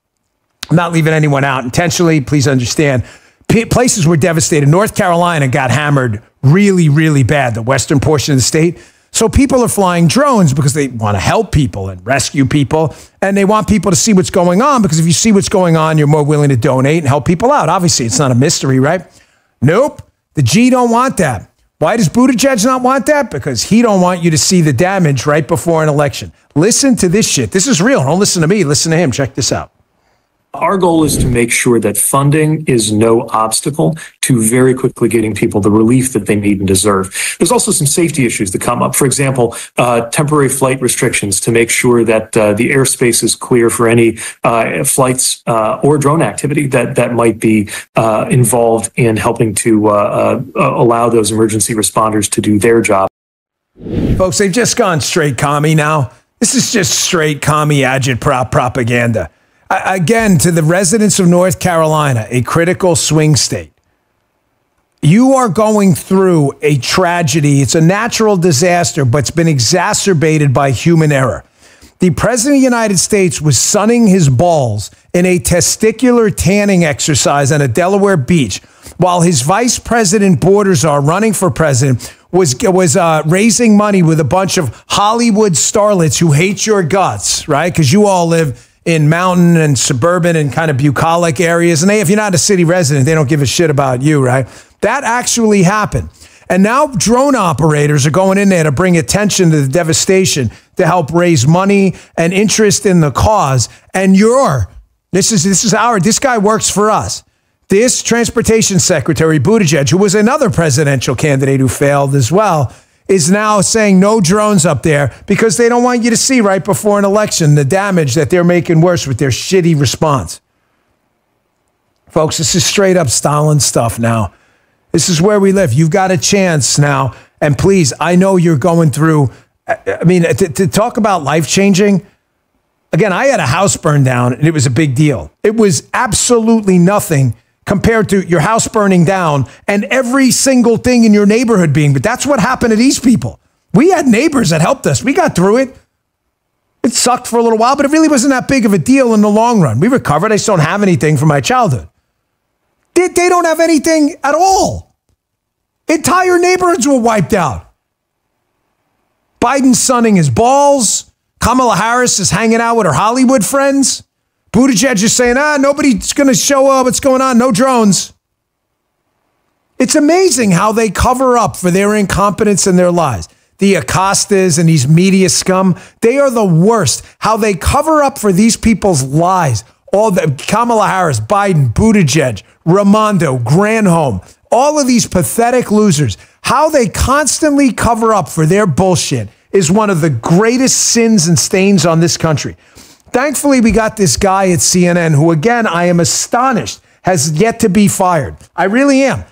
I'm not leaving anyone out intentionally. Please understand. Places were devastated. North Carolina got hammered really, really bad, the western portion of the state. So people are flying drones because they want to help people and rescue people. And they want people to see what's going on because if you see what's going on, you're more willing to donate and help people out. Obviously, it's not a mystery, right? Nope. The G don't want that. Why does Buttigieg not want that? Because he don't want you to see the damage right before an election. Listen to this shit. This is real. Don't listen to me. Listen to him. Check this out. Our goal is to make sure that funding is no obstacle to very quickly getting people the relief that they need and deserve. There's also some safety issues that come up. For example, temporary flight restrictions to make sure that the airspace is clear for any flights or drone activity that might be involved in helping to allow those emergency responders to do their job. Folks, they've just gone straight commie now. This is just straight commie agitprop propaganda. Again, to the residents of North Carolina, a critical swing state, you are going through a tragedy. It's a natural disaster, but it's been exacerbated by human error. The President of the United States was sunning his balls in a testicular tanning exercise on a Delaware beach while his Vice President Borders running for president was raising money with a bunch of Hollywood starlets who hate your guts, right? Because you all live in mountain and suburban and kind of bucolic areas. And if you're not a city resident, they don't give a shit about you, right? That actually happened. And now drone operators are going in there to bring attention to the devastation to help raise money and interest in the cause. And this guy works for us. This transportation secretary, Buttigieg, who was another presidential candidate who failed as well, is now saying no drones up there because they don't want you to see right before an election the damage that they're making worse with their shitty response. Folks, this is straight up Stalin stuff now. This is where we live. You've got a chance now. And please, I know you're going through, to talk about life-changing, again, I had a house burned down and it was a big deal. It was absolutely nothing compared to your house burning down and every single thing in your neighborhood being. But that's what happened to these people. We had neighbors that helped us. We got through it. It sucked for a little while, but it really wasn't that big of a deal in the long run. We recovered. I just don't have anything from my childhood. They don't have anything at all. Entire neighborhoods were wiped out. Biden's sunning his balls. Kamala Harris is hanging out with her Hollywood friends. Buttigieg is saying, nobody's going to show up. What's going on? No drones. It's amazing how they cover up for their incompetence and their lies. The Acostas and these media scum, they are the worst. How they cover up for these people's lies. All the Kamala Harris, Biden, Buttigieg, Raimondo, Granholm, all of these pathetic losers, how they constantly cover up for their bullshit is one of the greatest sins and stains on this country. Thankfully, we got this guy at CNN who, again, I am astonished, has yet to be fired. I really am.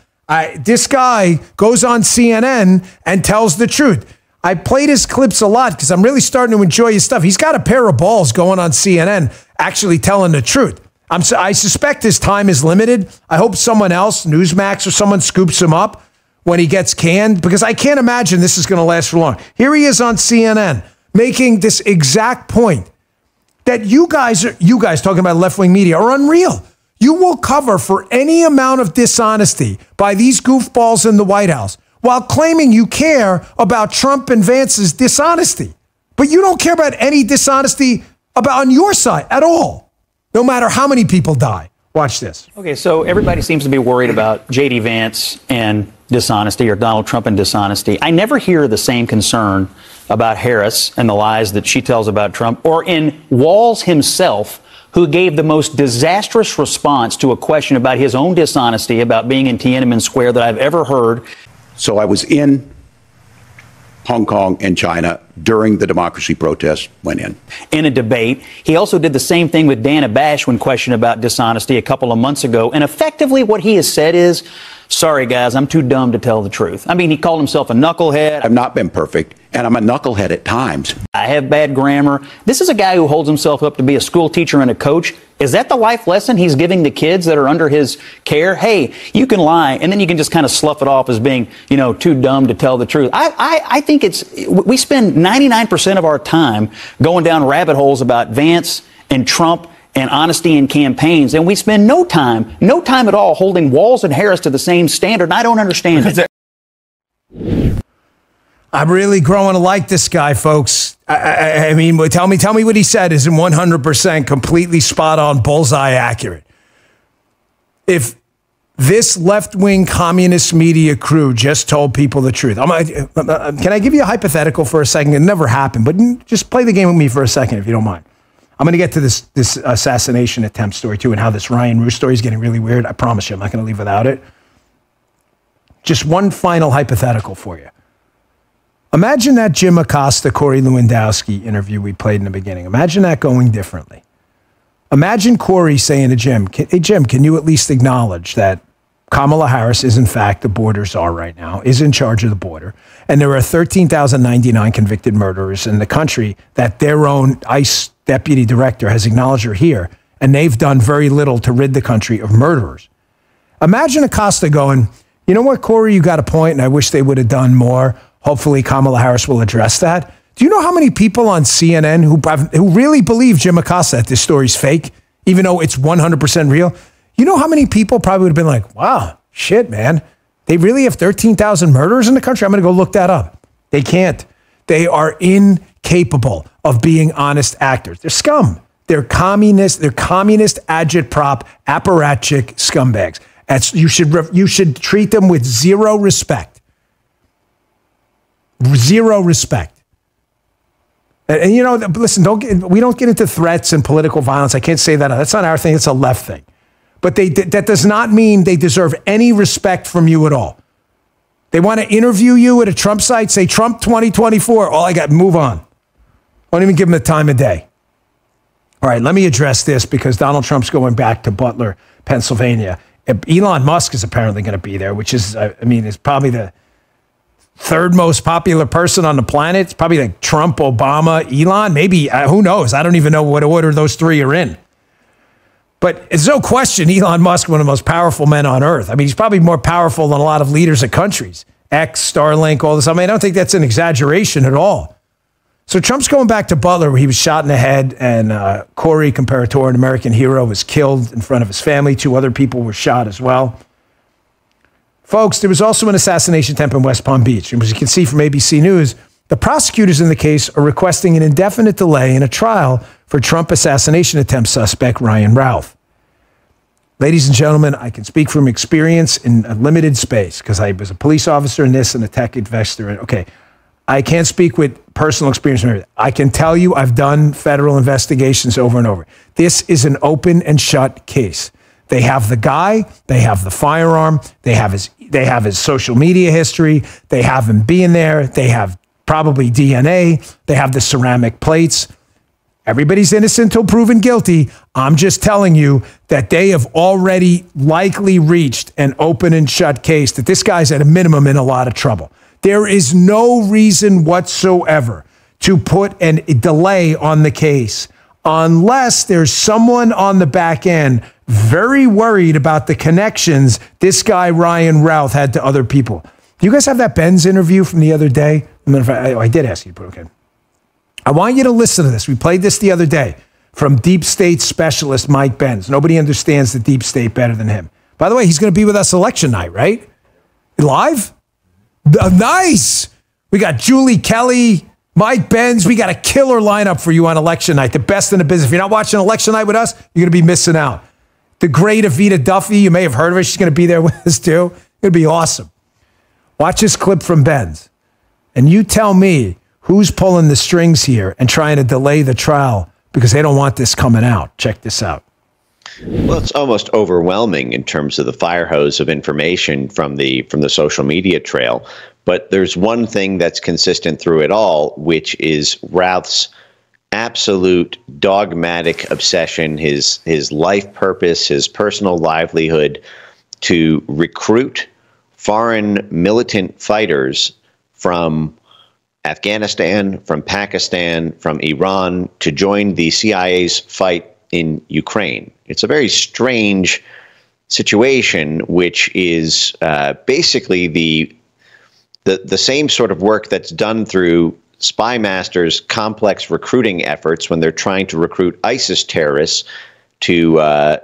This guy goes on CNN and tells the truth. I played his clips a lot because I'm really starting to enjoy his stuff. He's got a pair of balls going on CNN actually telling the truth. I suspect his time is limited. I hope someone else, Newsmax or someone, scoops him up when he gets canned, because I can't imagine this is going to last for long. Here he is on CNN making this exact point that you guys talking about left-wing media are unreal. You will cover for any amount of dishonesty by these goofballs in the White House while claiming you care about Trump and Vance's dishonesty. But you don't care about any dishonesty on your side at all, no matter how many people die. Watch this. Okay, so everybody seems to be worried about J.D. Vance and dishonesty, or Donald Trump and dishonesty. I never hear the same concern about Harris and the lies that she tells about Trump, or in Walz himself, who gave the most disastrous response to a question about his own dishonesty about being in Tiananmen Square that I've ever heard. So I was in Hong Kong and China during the democracy protests went in a debate. He also did the same thing with Dana Bash when questioned about dishonesty a couple of months ago. And effectively what he has said is, sorry, guys, I'm too dumb to tell the truth. I mean, he called himself a knucklehead. I've not been perfect, and I'm a knucklehead at times. I have bad grammar. This is a guy who holds himself up to be a school teacher and a coach. Is that the life lesson he's giving the kids that are under his care? Hey, you can lie, and then you can just kind of slough it off as being, too dumb to tell the truth. I think we spend 99% of our time going down rabbit holes about Vance and Trump and honesty in campaigns, and we spend no time at all holding Walz and Harris to the same standard. And I don't understand it. I'm really growing to like this guy, folks. I mean, tell me what he said isn't 100% completely spot on, bullseye accurate. If this left-wing communist media crew just told people the truth, can I give you a hypothetical for a second? It never happened, but just play the game with me for a second, if you don't mind. I'm going to get to this assassination attempt story, too, and how this Ryan Roos story is getting really weird. I promise you, I'm not going to leave without it. Just one final hypothetical for you. Imagine that Jim Acosta, Corey Lewandowski interview we played in the beginning. Imagine that going differently. Imagine Corey saying to Jim, hey, Jim, can you at least acknowledge that Kamala Harris is, in fact, the border czar right now, is in charge of the border, and there are 13,099 convicted murderers in the country that their own ICE deputy director has acknowledged are here, and they've done very little to rid the country of murderers. Imagine Acosta going, you know what, Corey, you got a point, and I wish they would have done more. Hopefully Kamala Harris will address that. Do you know how many people on CNN who really believe Jim Acosta that this story's fake, even though it's 100% real? You know how many people probably would have been like, wow, shit, man. They really have 13,000 murderers in the country? I'm going to go look that up. They can't. They are incapable of being honest actors. They're scum. They're communist. They're communist agitprop apparatchik scumbags. You should treat them with zero respect. Zero respect. And listen, we don't get into threats and political violence. I can't say that. That's not our thing. It's a left thing. But that does not mean they deserve any respect from you at all. They want to interview you at a Trump site, say Trump 2024. All I got, move on. Won't even give them the time of day. All right, let me address this because Donald Trump's going back to Butler, Pennsylvania. Elon Musk is apparently going to be there, which is, is probably the third most popular person on the planet. It's probably like Trump, Obama, Elon, maybe, who knows? I don't even know what order those three are in. But it's no question Elon Musk, one of the most powerful men on earth. I mean, he's probably more powerful than a lot of leaders of countries. X, Starlink, all this. I don't think that's an exaggeration at all. So Trump's going back to Butler where he was shot in the head, and Corey Comparator, an American hero, was killed in front of his family. 2 other people were shot as well. Folks, there was also an assassination attempt in West Palm Beach. And as you can see from ABC News, the prosecutors in the case are requesting an indefinite delay in a trial for Trump assassination attempt suspect Ryan Ralph. Ladies and gentlemen, I can speak from experience in a limited space because I was a police officer in this and a tech investor. Okay, I can't speak with personal experience. I can tell you I've done federal investigations over and over. This is an open and shut case. They have the guy, they have the firearm, they have his social media history, they have him being there, they have probably DNA, they have the ceramic plates. Everybody's innocent until proven guilty. I'm just telling you that they have already likely reached an open and shut case, that this guy's at a minimum in a lot of trouble. There is no reason whatsoever to put a delay on the case unless there's someone on the back end very worried about the connections this guy Ryan Routh had to other people. Do you guys have that Ben's interview from the other day? I did ask you to put it, okay. I want you to listen to this. We played this the other day from deep state specialist Mike Benz. Nobody understands the deep state better than him. By the way, he's going to be with us election night, right? Live? Nice. We got Julie Kelly, Mike Benz. We got a killer lineup for you on election night. The best in the business. If you're not watching election night with us, you're going to be missing out. The great Evita Duffy, you may have heard of her. She's going to be there with us too. It'll be awesome. Watch this clip from Benz. And you tell me who's pulling the strings here and trying to delay the trial because they don't want this coming out. Check this out. Well, it's almost overwhelming in terms of the fire hose of information from the social media trail. But there's one thing that's consistent through it all, which is Routh's absolute dogmatic obsession, his life purpose, his personal livelihood to recruit foreign militant fighters from Afghanistan, from Pakistan, from Iran to join the CIA's fight in Ukraine. It's a very strange situation, which is basically the same sort of work that's done through Spy Master's complex recruiting efforts when they're trying to recruit ISIS terrorists to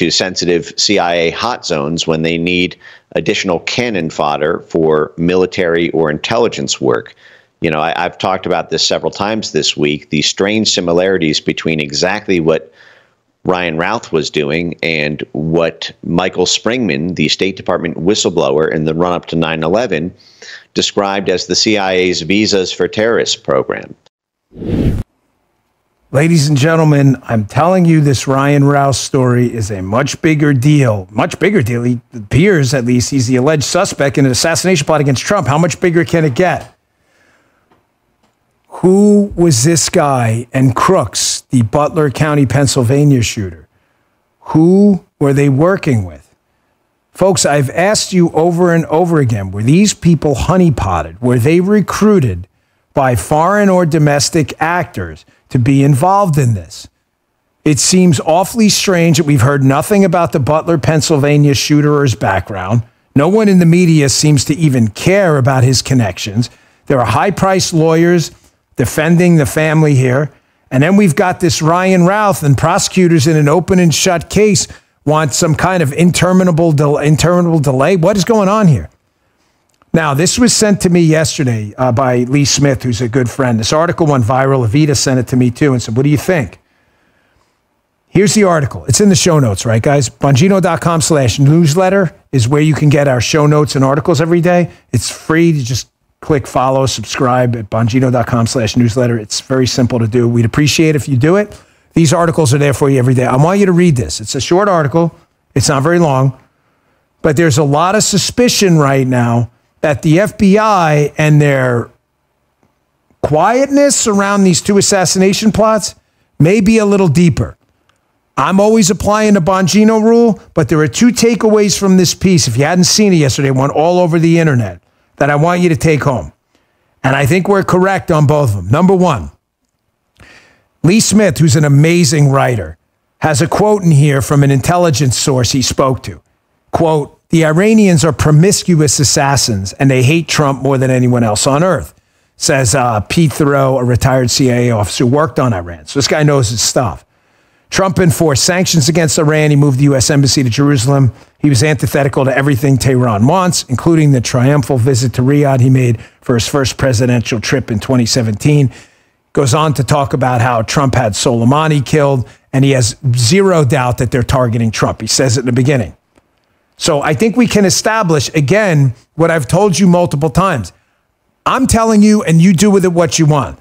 sensitive CIA hot zones when they need additional cannon fodder for military or intelligence work. You know, I've talked about this several times this week, the strange similarities between exactly what Ryan Routh was doing and what Michael Springman, the State Department whistleblower in the run-up to 9/11, described as the CIA's Visas for Terrorists program. Ladies and gentlemen, I'm telling you this Ryan Routh story is a much bigger deal. Much bigger deal. He appears, at least, he's the alleged suspect in an assassination plot against Trump. How much bigger can it get? Who was this guy and Crooks, the Butler County, Pennsylvania shooter? Who were they working with? Folks, I've asked you over and over again, were these people honeypotted? Were they recruited by foreign or domestic actors to be involved in this? It seems awfully strange that we've heard nothing about the Butler, Pennsylvania shooter or his background. No one in the media seems to even care about his connections. There are high-priced lawyers defending the family here. And then we've got this Ryan Routh, and prosecutors in an open and shut case want some kind of interminable delay. What is going on here? Now, this was sent to me yesterday by Lee Smith, who's a good friend. This article went viral. Evita sent it to me too and said, what do you think? Here's the article. It's in the show notes, right, guys? Bongino.com/newsletter is where you can get our show notes and articles every day. It's free to just click follow, subscribe at Bongino.com/newsletter. It's very simple to do. We'd appreciate if you do it. These articles are there for you every day. I want you to read this. It's a short article. It's not very long. But there's a lot of suspicion right now that the FBI and their quietness around these two assassination plots may be a little deeper. I'm always applying the Bongino rule, but there are two takeaways from this piece. If you hadn't seen it yesterday, it went all over the internet, that I want you to take home. And I think we're correct on both of them. Number one, Lee Smith, who's an amazing writer, has a quote in here from an intelligence source he spoke to. Quote, the Iranians are promiscuous assassins and they hate Trump more than anyone else on earth, says Pete Thoreau, a retired CIA officer who worked on Iran. So this guy knows his stuff. Trump enforced sanctions against Iran. He moved the U.S. Embassy to Jerusalem. He was antithetical to everything Tehran wants, including the triumphal visit to Riyadh he made for his first presidential trip in 2017. Goes on to talk about how Trump had Soleimani killed, and he has zero doubt that they're targeting Trump. He says it in the beginning. So I think we can establish, again, what I've told you multiple times. I'm telling you, and you do with it what you want.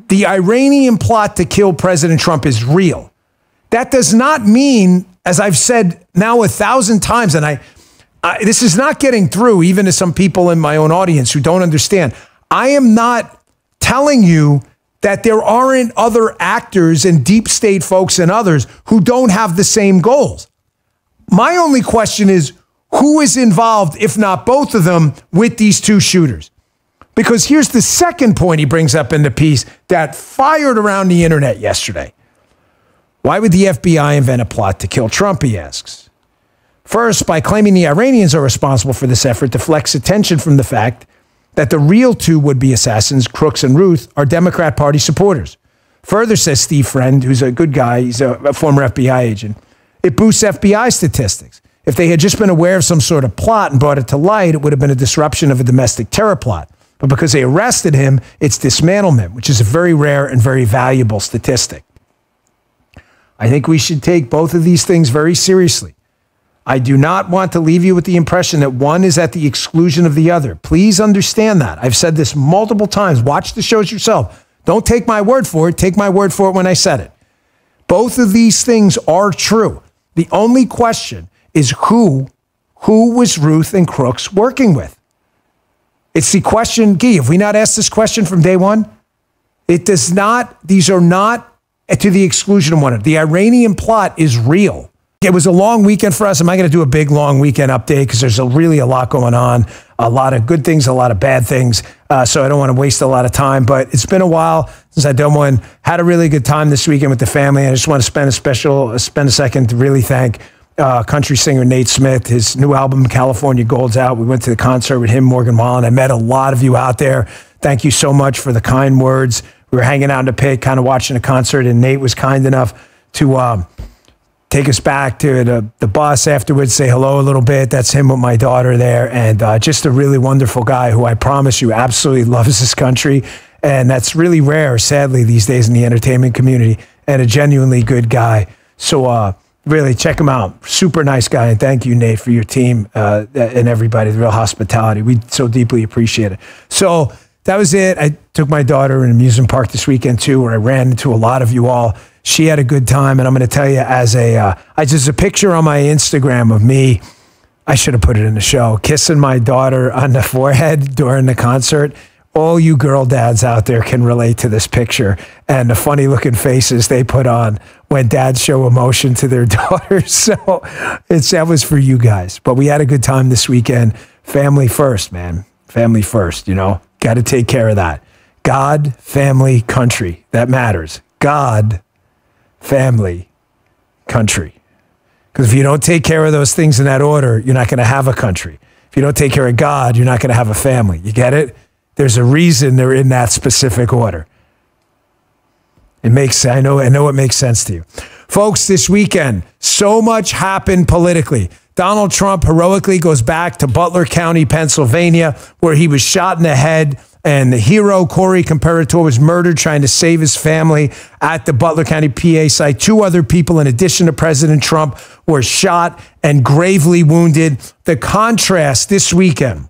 The Iranian plot to kill President Trump is real. That does not mean, as I've said now 1,000 times, and this is not getting through even to some people in my own audience who don't understand. I am not telling you that there aren't other actors and deep state folks and others who don't have the same goals. My only question is, who is involved, if not both of them, with these two shooters? Because here's the second point he brings up in the piece that fired around the internet yesterday. Why would the FBI invent a plot to kill Trump, he asks. First, by claiming the Iranians are responsible for this effort, deflects attention from the fact that the real two would-be assassins, Crooks and Ruth, are Democrat Party supporters. Further, says Steve Friend, who's a good guy, he's a former FBI agent, it boosts FBI statistics. If they had just been aware of some sort of plot and brought it to light, it would have been a disruption of a domestic terror plot. But because they arrested him, it's dismantlement, which is a very rare and very valuable statistic. I think we should take both of these things very seriously. I do not want to leave you with the impression that one is at the exclusion of the other. Please understand that. I've said this multiple times. Watch the shows yourself. Don't take my word for it. Take my word for it when I said it. Both of these things are true. The only question is who was Ruth and Crooks working with? It's the question, Guy, have we not asked this question from day one? It does not, these are not to the exclusion of one another. The Iranian plot is real. It was a long weekend for us. Am I going to do a big, long weekend update? Because there's really a lot going on, a lot of good things, a lot of bad things. So I don't want to waste a lot of time. But it's been a while since I've done one. Had a really good time this weekend with the family. I just want to spend a second to really thank country singer Nate Smith. His new album, California Gold's out. We went to the concert with him, Morgan Wallen. I met a lot of you out there. Thank you so much for the kind words. We were hanging out in the pit, kind of watching a concert, and Nate was kind enough to take us back to the bus afterwards, say hello a little bit. That's him with my daughter there, and just a really wonderful guy who I promise you absolutely loves this country, and that's really rare, sadly, these days in the entertainment community, and a genuinely good guy. So really check him out. Super nice guy, and thank you, Nate, for your team and everybody, the real hospitality. We so deeply appreciate it. So that was it. I took my daughter in an amusement park this weekend too, where I ran into a lot of you all. She had a good time, and I'm going to tell you, as just a picture on my Instagram of me, I should have put it in the show, kissing my daughter on the forehead during the concert. All you girl dads out there can relate to this picture and the funny looking faces they put on when dads show emotion to their daughters. So that was for you guys. But we had a good time this weekend. Family first, man. Family first, Got to take care of that. God, family, country. That matters. God, family, country. Because if you don't take care of those things in that order, you're not going to have a country. If you don't take care of God, you're not going to have a family. You get it? There's a reason they're in that specific order. I know it makes sense to you. Folks, this weekend, so much happened politically. Donald Trump heroically goes back to Butler County, Pennsylvania, where he was shot in the head, and the hero, Corey Comparator, was murdered trying to save his family at the Butler County, PA site. 2 other people, in addition to President Trump, were shot and gravely wounded. The contrast this weekend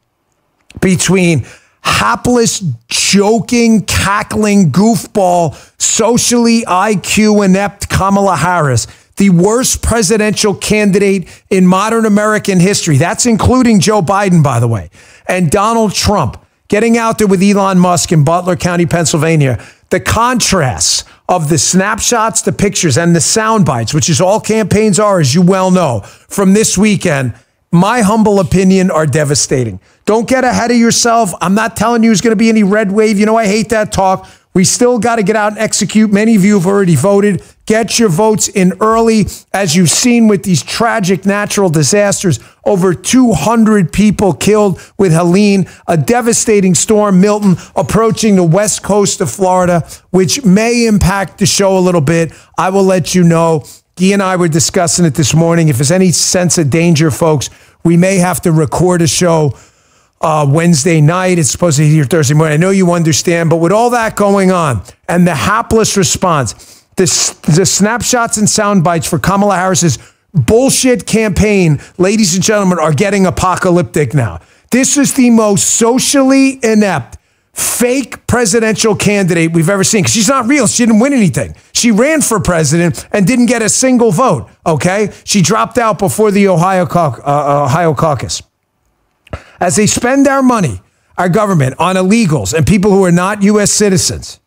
between hapless, joking, cackling, goofball, socially IQ inept Kamala Harris, the worst presidential candidate in modern American history. That's including Joe Biden, by the way. And Donald Trump getting out there with Elon Musk in Butler County, Pennsylvania. The contrasts of the snapshots, the pictures, and the sound bites, which is all campaigns are, as you well know, from this weekend, my humble opinion, are devastating. Don't get ahead of yourself. I'm not telling you there's going to be any red wave. I hate that talk. We still got to get out and execute. Many of you have already voted. Get your votes in early. As you've seen with these tragic natural disasters, over 200 people killed with Helene, a devastating storm, Milton, approaching the west coast of Florida, which may impact the show a little bit. I will let you know. Guy and I were discussing it this morning. If there's any sense of danger, folks, we may have to record a show Wednesday night. It's supposed to be here Thursday morning. I know you understand, but with all that going on and the hapless response, the snapshots and sound bites for Kamala Harris's bullshit campaign, ladies and gentlemen, are getting apocalyptic now. This is the most socially inept, fake presidential candidate we've ever seen. Because she's not real. She didn't win anything. She ran for president and didn't get a single vote. Okay? She dropped out before the Ohio caucus. As they spend our money, our government, on illegals and people who are not U.S. citizens,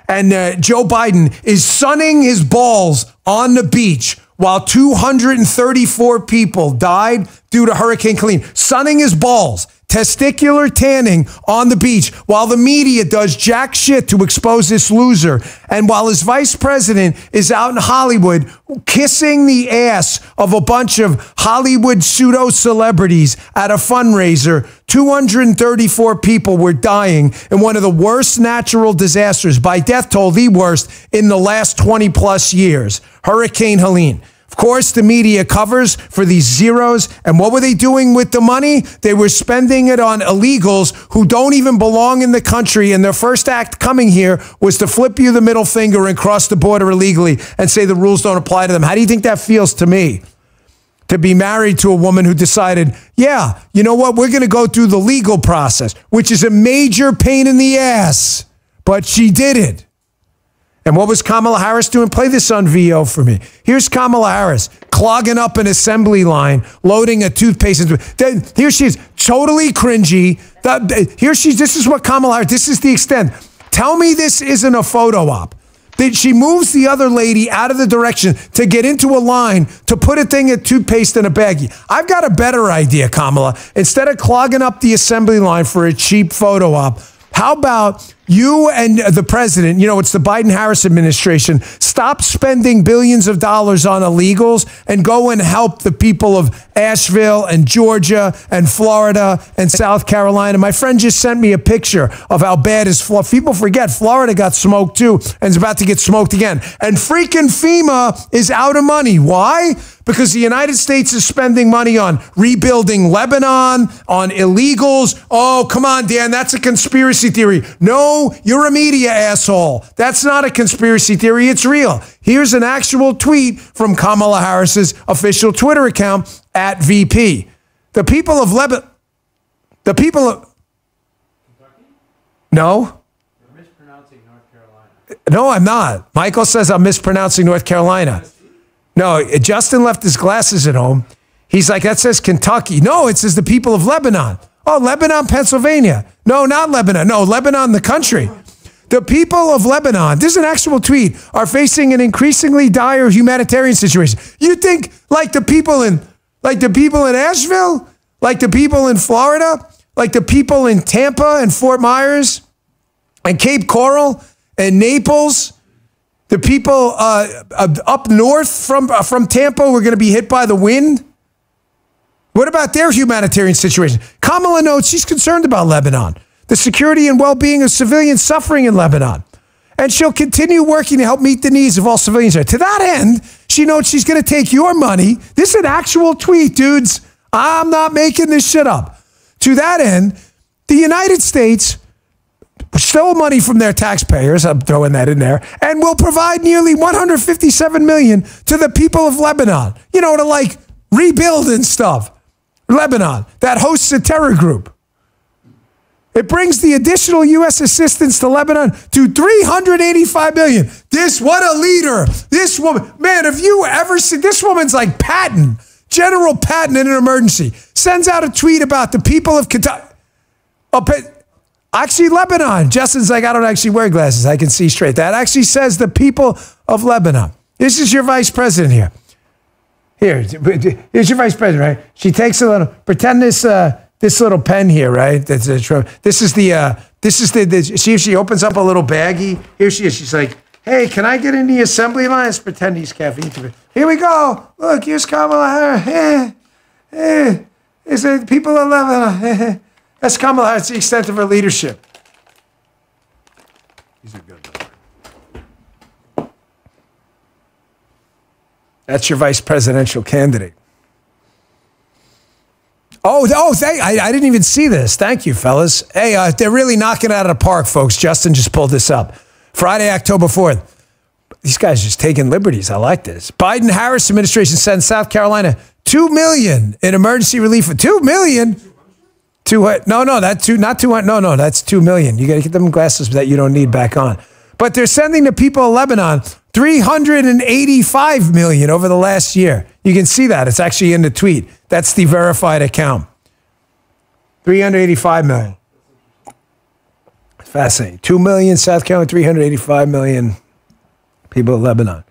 And Joe Biden is sunning his balls on the beach while 234 people died due to Hurricane Helene. Sunning his balls, testicular tanning on the beach while the media does jack shit to expose this loser. And while his vice president is out in Hollywood kissing the ass of a bunch of Hollywood pseudo celebrities at a fundraiser, 234 people were dying in one of the worst natural disasters, by death toll, the worst in the last 20 plus years, Hurricane Helene. Of course, the media covers for these zeros. And what were they doing with the money? They were spending it on illegals who don't even belong in the country. And their first act coming here was to flip you the middle finger and cross the border illegally and say the rules don't apply to them. How do you think that feels to me? To be married to a woman who decided, yeah, you know what? We're going to go through the legal process, which is a major pain in the ass. But she did it. And what was Kamala Harris doing? Play this on VO for me. Here's Kamala Harris clogging up an assembly line, loading a toothpaste. Here she is, totally cringy. This is what Kamala Harris, this is the extent. Tell me this isn't a photo op. That she moves the other lady out of the direction to get into a line to put a thing of toothpaste in a baggie. I've got a better idea, Kamala. Instead of clogging up the assembly line for a cheap photo op, how about you and the president, you know, it's the Biden-Harris administration, stop spending billions of dollars on illegals and go and help the people of Asheville and Georgia and Florida and South Carolina. My friend just sent me a picture of how bad is Florida. People forget Florida got smoked too and is about to get smoked again. And freaking FEMA is out of money. Why? Because the United States is spending money on rebuilding Lebanon, on illegals. Oh, come on, Dan, that's a conspiracy theory. No, you're a media asshole. That's not a conspiracy theory. It's real. Here's an actual tweet from Kamala Harris's official Twitter account at VP. The people of Lebanon, the people of... No? You're mispronouncing North Carolina. No, I'm not. Michael says I'm mispronouncing North Carolina. No, Justin left his glasses at home. He's like, that says Kentucky. No, it says the people of Lebanon. Oh, Lebanon, Pennsylvania. No, not Lebanon. No, Lebanon, the country. The people of Lebanon, this is an actual tweet, are facing an increasingly dire humanitarian situation. You think like the people in Asheville, like the people in Florida, like the people in Tampa and Fort Myers and Cape Coral and Naples, the people up north from Tampa were going to be hit by the wind? What about their humanitarian situation? Kamala notes she's concerned about Lebanon, the security and well-being of civilians suffering in Lebanon. And she'll continue working to help meet the needs of all civilians there. To that end, she notes she's going to take your money. This is an actual tweet, dudes. I'm not making this shit up. To that end, the United States stole money from their taxpayers, I'm throwing that in there, and will provide nearly $157 million to the people of Lebanon, you know, to like rebuild and stuff. Lebanon, that hosts a terror group. It brings the additional U.S. assistance to Lebanon to $385 million. What a leader. This woman, man, have you ever seen, this woman's like Patton, General Patton in an emergency, sends out a tweet about the people of Kentucky. Actually, Lebanon. Justin's like, I don't actually wear glasses. I can see straight. That actually says the people of Lebanon. This is your vice president here. Here's your vice president, right? She takes a little, pretend this little pen here, right? This is see if she opens up a little baggie. Here she is. She's like, hey, can I get in the assembly line? Let's pretend he's caffeine. Here we go. Look, here's Kamala Harris. It's the people of Lebanon. That's Kamala Harris, the extent of her leadership. He's a good one. That's your vice presidential candidate. I didn't even see this. Thank you, fellas. Hey, they're really knocking it out of the park, folks. Justin just pulled this up. Friday, October 4th. These guys are just taking liberties. I like this. Biden-Harris administration sends South Carolina $2 million in emergency relief. $2 million? That's $2 million. You got to get them glasses that you don't need back on. But they're sending the people of Lebanon $385 million over the last year. You can see that. It's actually in the tweet. That's the verified account. $385 million. fascinating. 2 million, South Carolina, 385 million people in Lebanon.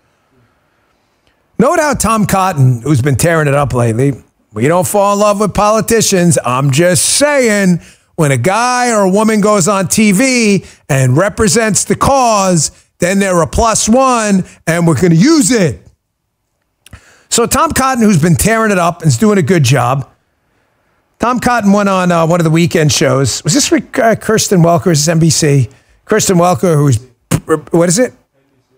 Note how Tom Cotton, who's been tearing it up lately, we don't fall in love with politicians. I'm just saying, when a guy or a woman goes on TV and represents the cause, then they're a +1 and we're going to use it. So Tom Cotton, who's been tearing it up and is doing a good job. Tom Cotton went on one of the weekend shows. Was this Kirsten Welker? Is this NBC? Kirsten Welker, who's, what is it?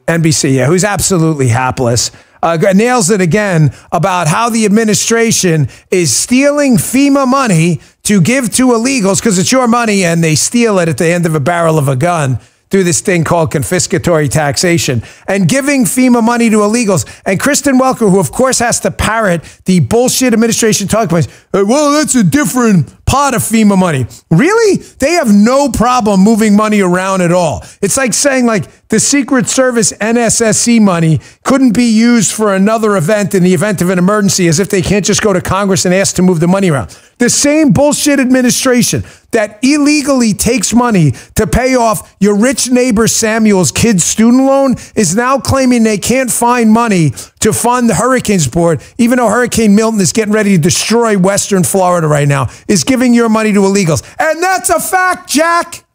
NBC, yeah, who's absolutely hapless. Nails it again about how the administration is stealing FEMA money to give to illegals because it's your money and they steal it at the end of a barrel of a gun through this thing called confiscatory taxation and giving FEMA money to illegals. And Kristen Welker, who of course has to parrot the bullshit administration talking points, well, that's a different pot of FEMA money. Really? They have no problem moving money around at all. It's like saying like the Secret Service NSSC money couldn't be used for another event in the event of an emergency, as if they can't just go to Congress and ask to move the money around. The same bullshit administration that illegally takes money to pay off your rich neighbor Samuel's kid's student loan is now claiming they can't find money to fund the hurricane support, even though Hurricane Milton is getting ready to destroy Western Florida right now, is giving your money to illegals. And that's a fact, Jack.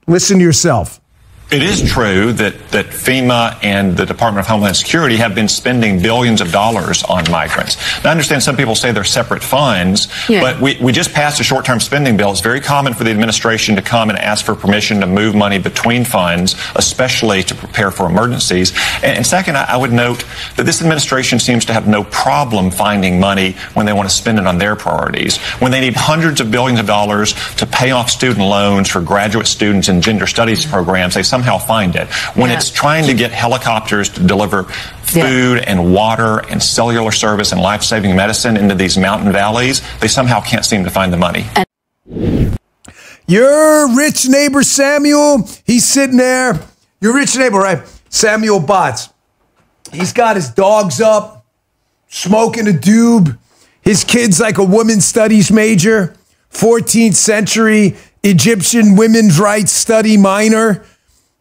Listen to yourself. It is true that FEMA and the Department of Homeland Security have been spending billions of dollars on migrants. Now, I understand some people say they're separate funds, but we just passed a short-term spending bill. It's very common for the administration to come and ask for permission to move money between funds, especially to prepare for emergencies. And second, I would note that this administration seems to have no problem finding money when they want to spend it on their priorities. When they need hundreds of billions of dollars to pay off student loans for graduate students in gender studies programs, they somehow find it. When it's trying to get helicopters to deliver food and water and cellular service and life-saving medicine into these mountain valleys, they somehow can't seem to find the money. Your rich neighbor Samuel, he's sitting there. Your rich neighbor, right? Samuel Botts. He's got his dogs up, smoking a doob. His kid's like a women's studies major, 14th century Egyptian women's rights study minor.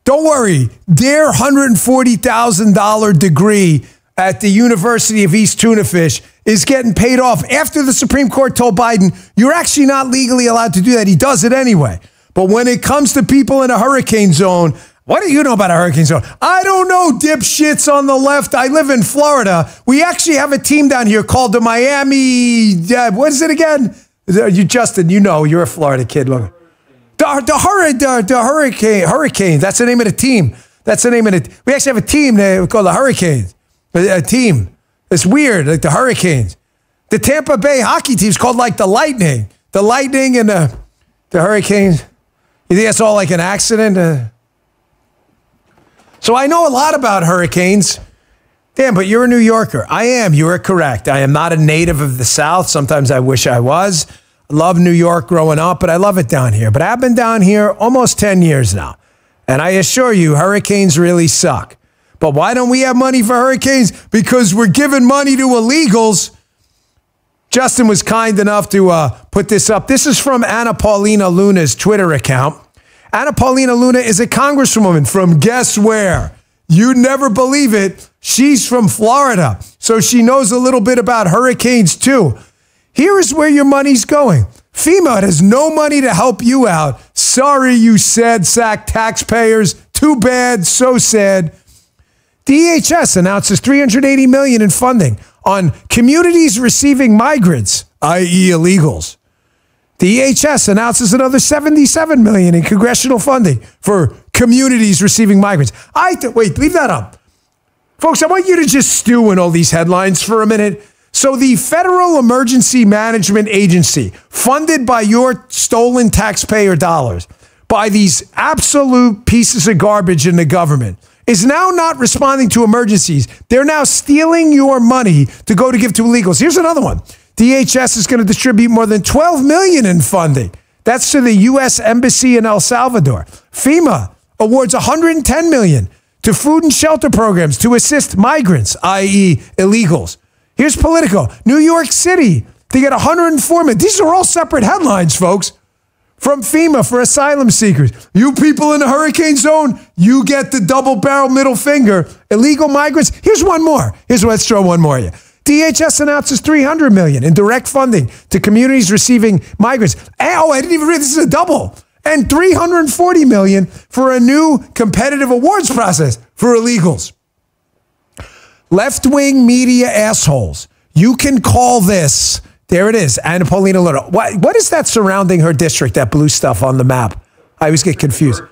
Don't worry, their $140,000 degree at the University of East Tunafish is getting paid off after the Supreme Court told Biden, you're actually not legally allowed to do that. He does it anyway. But when it comes to people in a hurricane zone, what do you know about a hurricane zone? I don't know, dipshits on the left. I live in Florida. We actually have a team down here called the Miami, what is it again? Justin, you know, you're a Florida kid. Look. The Hurricanes. That's the name of the team. That's the name of it. We actually have a team called the Hurricanes. A team. It's weird, like the Hurricanes. The Tampa Bay hockey team's called like the Lightning. The Lightning and the Hurricanes. You think that's all like an accident? So I know a lot about hurricanes. Damn, but you're a New Yorker. I am. You are correct. I am not a native of the South. Sometimes I wish I was. I love New York growing up, but I love it down here. But I've been down here almost 10 years now. And I assure you, hurricanes really suck. But why don't we have money for hurricanes? Because we're giving money to illegals. Justin was kind enough to put this up. This is from Anna Paulina Luna's Twitter account. Anna Paulina Luna is a congresswoman from guess where? You'd never believe it. She's from Florida. So she knows a little bit about hurricanes too. Here is where your money's going. FEMA has no money to help you out. Sorry, you sad sack taxpayers. Too bad, so sad. DHS announces $380 million in funding on communities receiving migrants, i.e. illegals. DHS announces another $77 million in congressional funding for communities receiving migrants. Wait, leave that up. Folks, I want you to just stew in all these headlines for a minute. So the Federal Emergency Management Agency, funded by your stolen taxpayer dollars, by these absolute pieces of garbage in the government, is now not responding to emergencies. They're now stealing your money to go to give to illegals. Here's another one. DHS is going to distribute more than $12 million in funding. That's to the U.S. Embassy in El Salvador. FEMA awards $110 million to food and shelter programs to assist migrants, i.e. illegals. Here's Politico. New York City, they get $104 million. These are all separate headlines, folks. from FEMA for asylum seekers. You people in the hurricane zone, you get the double-barrel middle finger. Illegal migrants, here's one more. Let's throw one more at you. DHS announces $300 million in direct funding to communities receiving migrants. Oh, I didn't even read this is a double. And $340 million for a new competitive awards process for illegals. Left-wing media assholes. You can call this, there it is, Anna Paulina Luna. What is that surrounding her district, that blue stuff on the map? I always get confused.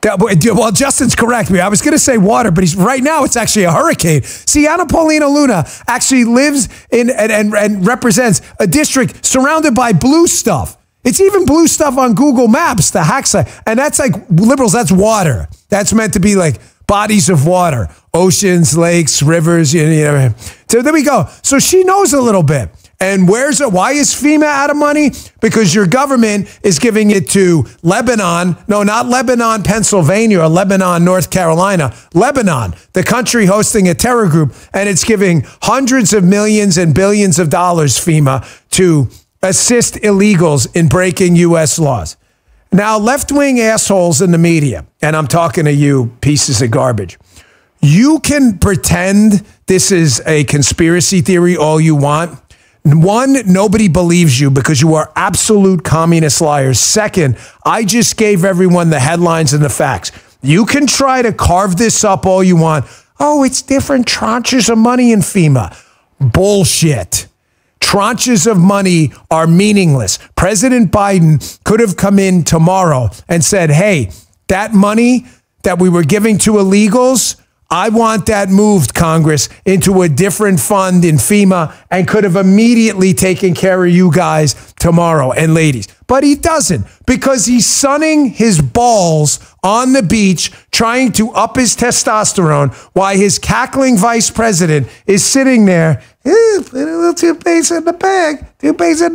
Well, Justin's correct me. I was going to say water, but right now it's actually a hurricane. See, Anna Paulina Luna actually lives in and represents a district surrounded by blue stuff. It's even blue stuff on Google Maps, the hack site. And that's like liberals, that's water. That's meant to be like bodies of water, oceans, lakes, rivers, you know. So there we go. So she knows a little bit. And why is FEMA out of money? Because your government is giving it to Lebanon. No, not Lebanon, Pennsylvania, or Lebanon, North Carolina. Lebanon, the country hosting a terror group. And it's giving hundreds of millions and billions of dollars, FEMA, to assist illegals in breaking U.S. laws. Now, left-wing assholes in the media, and I'm talking to you pieces of garbage, you can pretend this is a conspiracy theory all you want. One, nobody believes you because you are absolute communist liars. Second, I just gave everyone the headlines and the facts. You can try to carve this up all you want. Oh, it's different tranches of money in FEMA. Bullshit. Tranches of money are meaningless. President Biden could have come in tomorrow and said, hey, that money that we were giving to illegals, I want that moved, Congress, into a different fund in FEMA, and could have immediately taken care of you guys tomorrow and ladies. But he doesn't, because he's sunning his balls on the beach, trying to up his testosterone, while his cackling vice president is sitting there, put a little toothpaste in the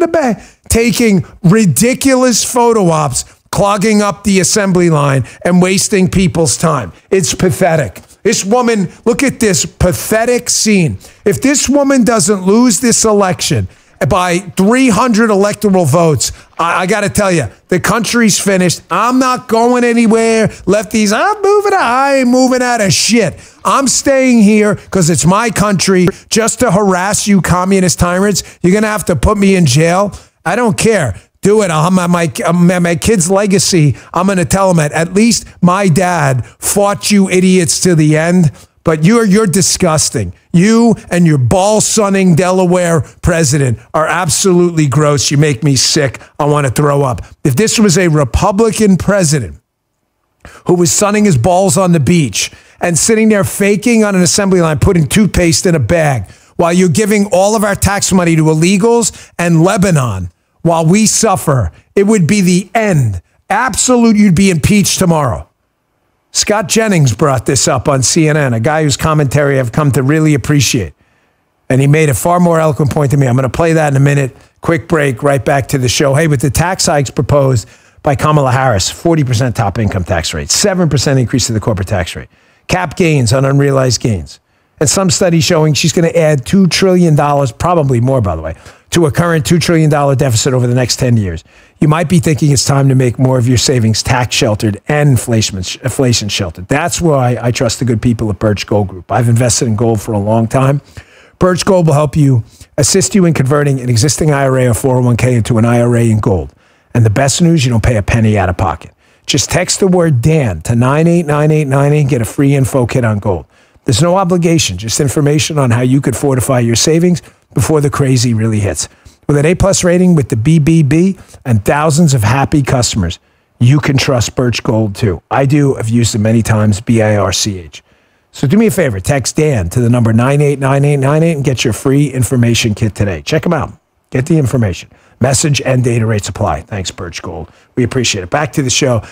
bag, taking ridiculous photo ops, clogging up the assembly line and wasting people's time. It's pathetic. This woman, look at this pathetic scene. If this woman doesn't lose this election by 300 electoral votes, I got to tell you, the country's finished. I'm not going anywhere. Lefties, I'm moving out. I ain't moving out of shit. I'm staying here because it's my country. Just to harass you communist tyrants, you're going to have to put me in jail. I don't care. Do it. I'll have my kid's legacy. I'm going to tell them at least my dad fought you idiots to the end. But you're disgusting. You and your ball-sunning Delaware president are absolutely gross. You make me sick. I want to throw up. If this was a Republican president who was sunning his balls on the beach and sitting there faking on an assembly line, putting toothpaste in a bag, while you're giving all of our tax money to illegals and Lebanon, while we suffer, it would be the end. Absolute, you'd be impeached tomorrow. Scott Jennings brought this up on CNN, a guy whose commentary I've come to really appreciate. And he made a far more eloquent point to me. I'm going to play that in a minute. Quick break, right back to the show. Hey, with the tax hikes proposed by Kamala Harris, 40% top income tax rate, 7% increase to the corporate tax rate, cap gains on unrealized gains, and some studies showing she's going to add $2 trillion, probably more, by the way, to a current $2 trillion deficit over the next 10 years. You might be thinking it's time to make more of your savings tax sheltered and inflation sheltered. That's why I trust the good people at Birch Gold Group. I've invested in gold for a long time. Birch Gold will help you, assist you in converting an existing IRA or 401k into an IRA in gold. And the best news, you don't pay a penny out of pocket. Just text the word Dan to 989898 and get a free info kit on gold. There's no obligation, just information on how you could fortify your savings before the crazy really hits. With an A+ rating with the BBB and thousands of happy customers, you can trust Birch Gold too. I do. I've used it many times, BIRCH. So do me a favor, text Dan to the number 989898 and get your free information kit today. Check them out. Get the information. Message and data rates apply. Thanks, Birch Gold. We appreciate it. Back to the show.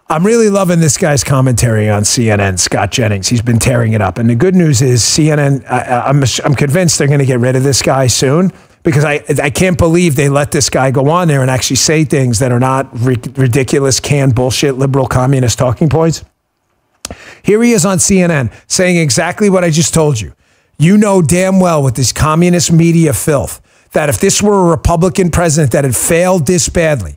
I'm really loving this guy's commentary on CNN, Scott Jennings. He's been tearing it up. And the good news is CNN, I'm convinced they're going to get rid of this guy soon, because I can't believe they let this guy go on there and actually say things that are not ridiculous, canned bullshit, liberal communist talking points. Here he is on CNN saying exactly what I just told you. You know damn well with this communist media filth that if this were a Republican president that had failed this badly,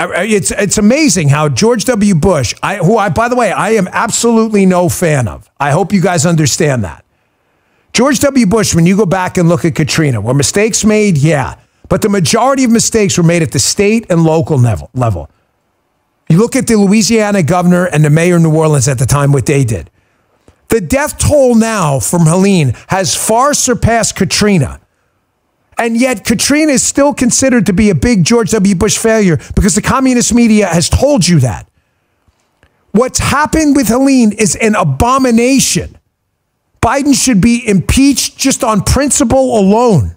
It's amazing how George W. Bush, by the way, I am absolutely no fan of. I hope you guys understand that. George W. Bush, when you go back and look at Katrina, were mistakes made? Yeah. But the majority of mistakes were made at the state and local level. You look at the Louisiana governor and the mayor of New Orleans at the time, what they did. The death toll now from Helene has far surpassed Katrina. And yet Katrina is still considered to be a big George W. Bush failure because the communist media has told you that. What's happened with Helene is an abomination. Biden should be impeached just on principle alone.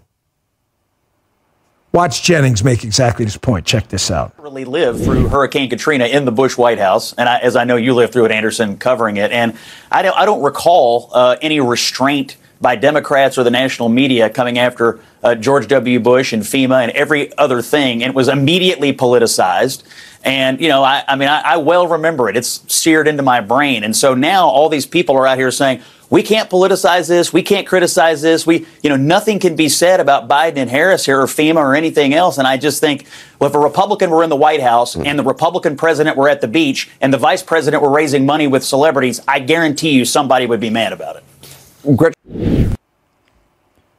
Watch Jennings make exactly this point. Check this out. Really lived through Hurricane Katrina in the Bush White House, and as I know you lived through it, Anderson, covering it. And I don't recall any restraint by Democrats or the national media coming after George W. Bush and FEMA and every other thing. And it was immediately politicized. And, I well remember it. It's seared into my brain. And so now all these people are out here saying, we can't politicize this. We can't criticize this. Nothing can be said about Biden and Harris here or FEMA or anything else. And I just think, well, if a Republican were in the White House and the Republican president were at the beach and the vice president were raising money with celebrities, I guarantee you somebody would be mad about it.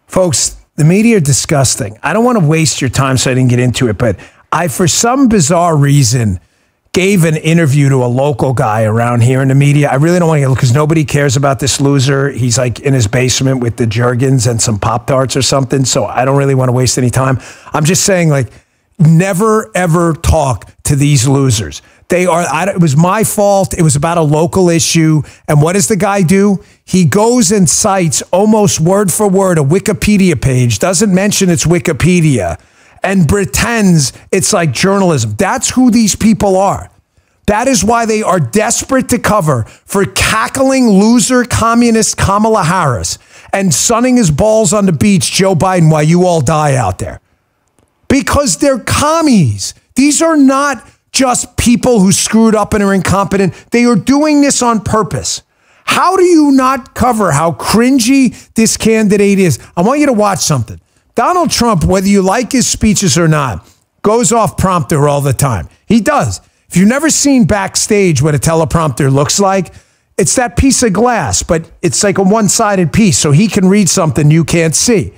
Folks, the media are disgusting. I don't want to waste your time, so I didn't get into it, but I, for some bizarre reason, gave an interview to a local guy around here in the media. I really don't want to get, because nobody cares about this loser. He's like in his basement with the Jergens and some Pop-Tarts or something, so I don't really want to waste any time. I'm just saying, never, ever talk to these losers. It was my fault. It was about a local issue. And what does the guy do? He goes and cites almost word for word a Wikipedia page, doesn't mention it's Wikipedia, and pretends it's like journalism. That's who these people are. That is why they are desperate to cover for cackling loser communist Kamala Harris and sunning his balls on the beach, Joe Biden, while you all die out there. Because they're commies. These are not just people who screwed up and are incompetent. They are doing this on purpose. How do you not cover how cringy this candidate is? I want you to watch something. Donald Trump, whether you like his speeches or not, goes off prompter all the time. He does. If you've never seen backstage what a teleprompter looks like, it's that piece of glass, but it's like a one-sided piece, so he can read something you can't see.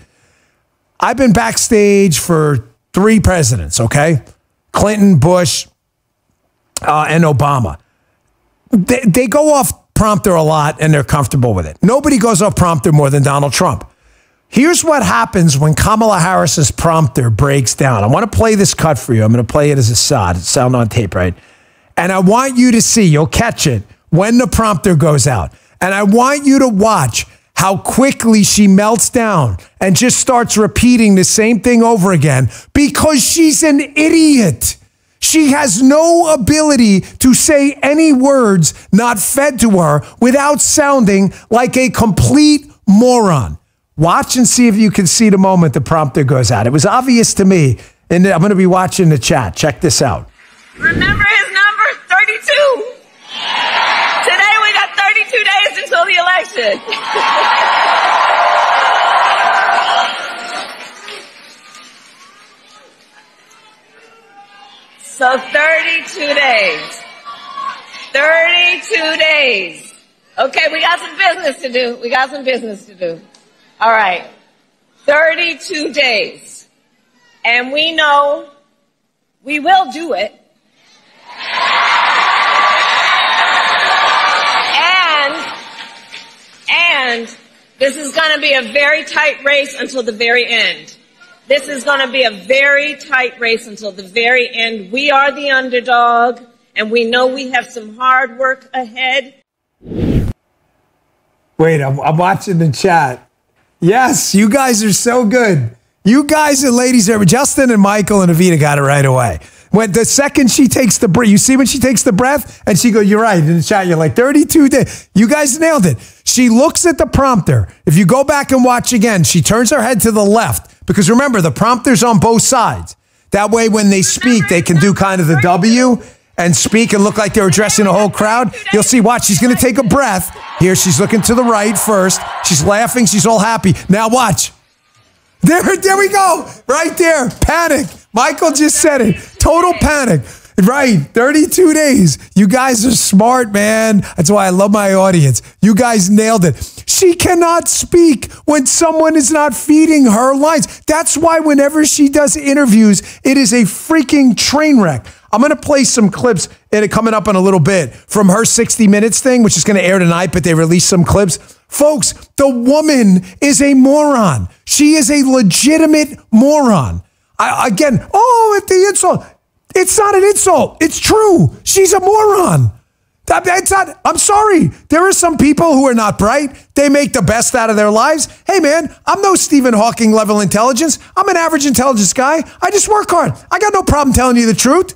I've been backstage for 3 presidents, okay? Clinton, Bush, and Obama. They go off prompter a lot, and they're comfortable with it. Nobody goes off prompter more than Donald Trump. Here's what happens when Kamala Harris's prompter breaks down. I want to play this cut for you. I'm going to play it as a sound on tape, right? And I want you to see, you'll catch it, when the prompter goes out. And I want you to watch how quickly she melts down and just starts repeating the same thing over again because she's an idiot. She has no ability to say any words not fed to her without sounding like a complete moron. Watch and see if you can see the moment the prompter goes out. It was obvious to me, and I'm going to be watching the chat. Check this out. Remember his number, 32. Today we got 32 days until the election. So 32 days. 32 days. Okay, we got some business to do. All right. 32 days. And we know we will do it. And this is going to be a very tight race until the very end. This is going to be a very tight race until the very end. We are the underdog, and we know we have some hard work ahead. Wait, I'm watching the chat. Yes, you guys are so good. You guys and ladies, Justin and Michael and Avita got it right away. When the second she takes the breath, you see when she takes the breath and she goes, you're right. In the chat, you're like 32 days. You guys nailed it. She looks at the prompter. If you go back and watch again, she turns her head to the left because remember, the prompter's on both sides. That way, when they speak, they can do kind of the W and speak and look like they're addressing a whole crowd. You'll see, watch, she's going to take a breath. Here, she's looking to the right first. She's laughing. She's all happy. Now watch. There we go. Right there. Panic. Michael just said it. Total panic. Right, 32 days. You guys are smart, man. That's why I love my audience. You guys nailed it. She cannot speak when someone is not feeding her lines. That's why whenever she does interviews, it is a freaking train wreck. I'm going to play some clips coming up in a little bit from her 60 Minutes thing, which is going to air tonight, but they released some clips. Folks, the woman is a moron. She is a legitimate moron. It's the insult. It's not an insult. It's true. She's a moron. I'm sorry. There are some people who are not bright. They make the best out of their lives. Hey, man, I'm no Stephen Hawking level intelligence. I'm an average intelligence guy. I just work hard. I got no problem telling you the truth.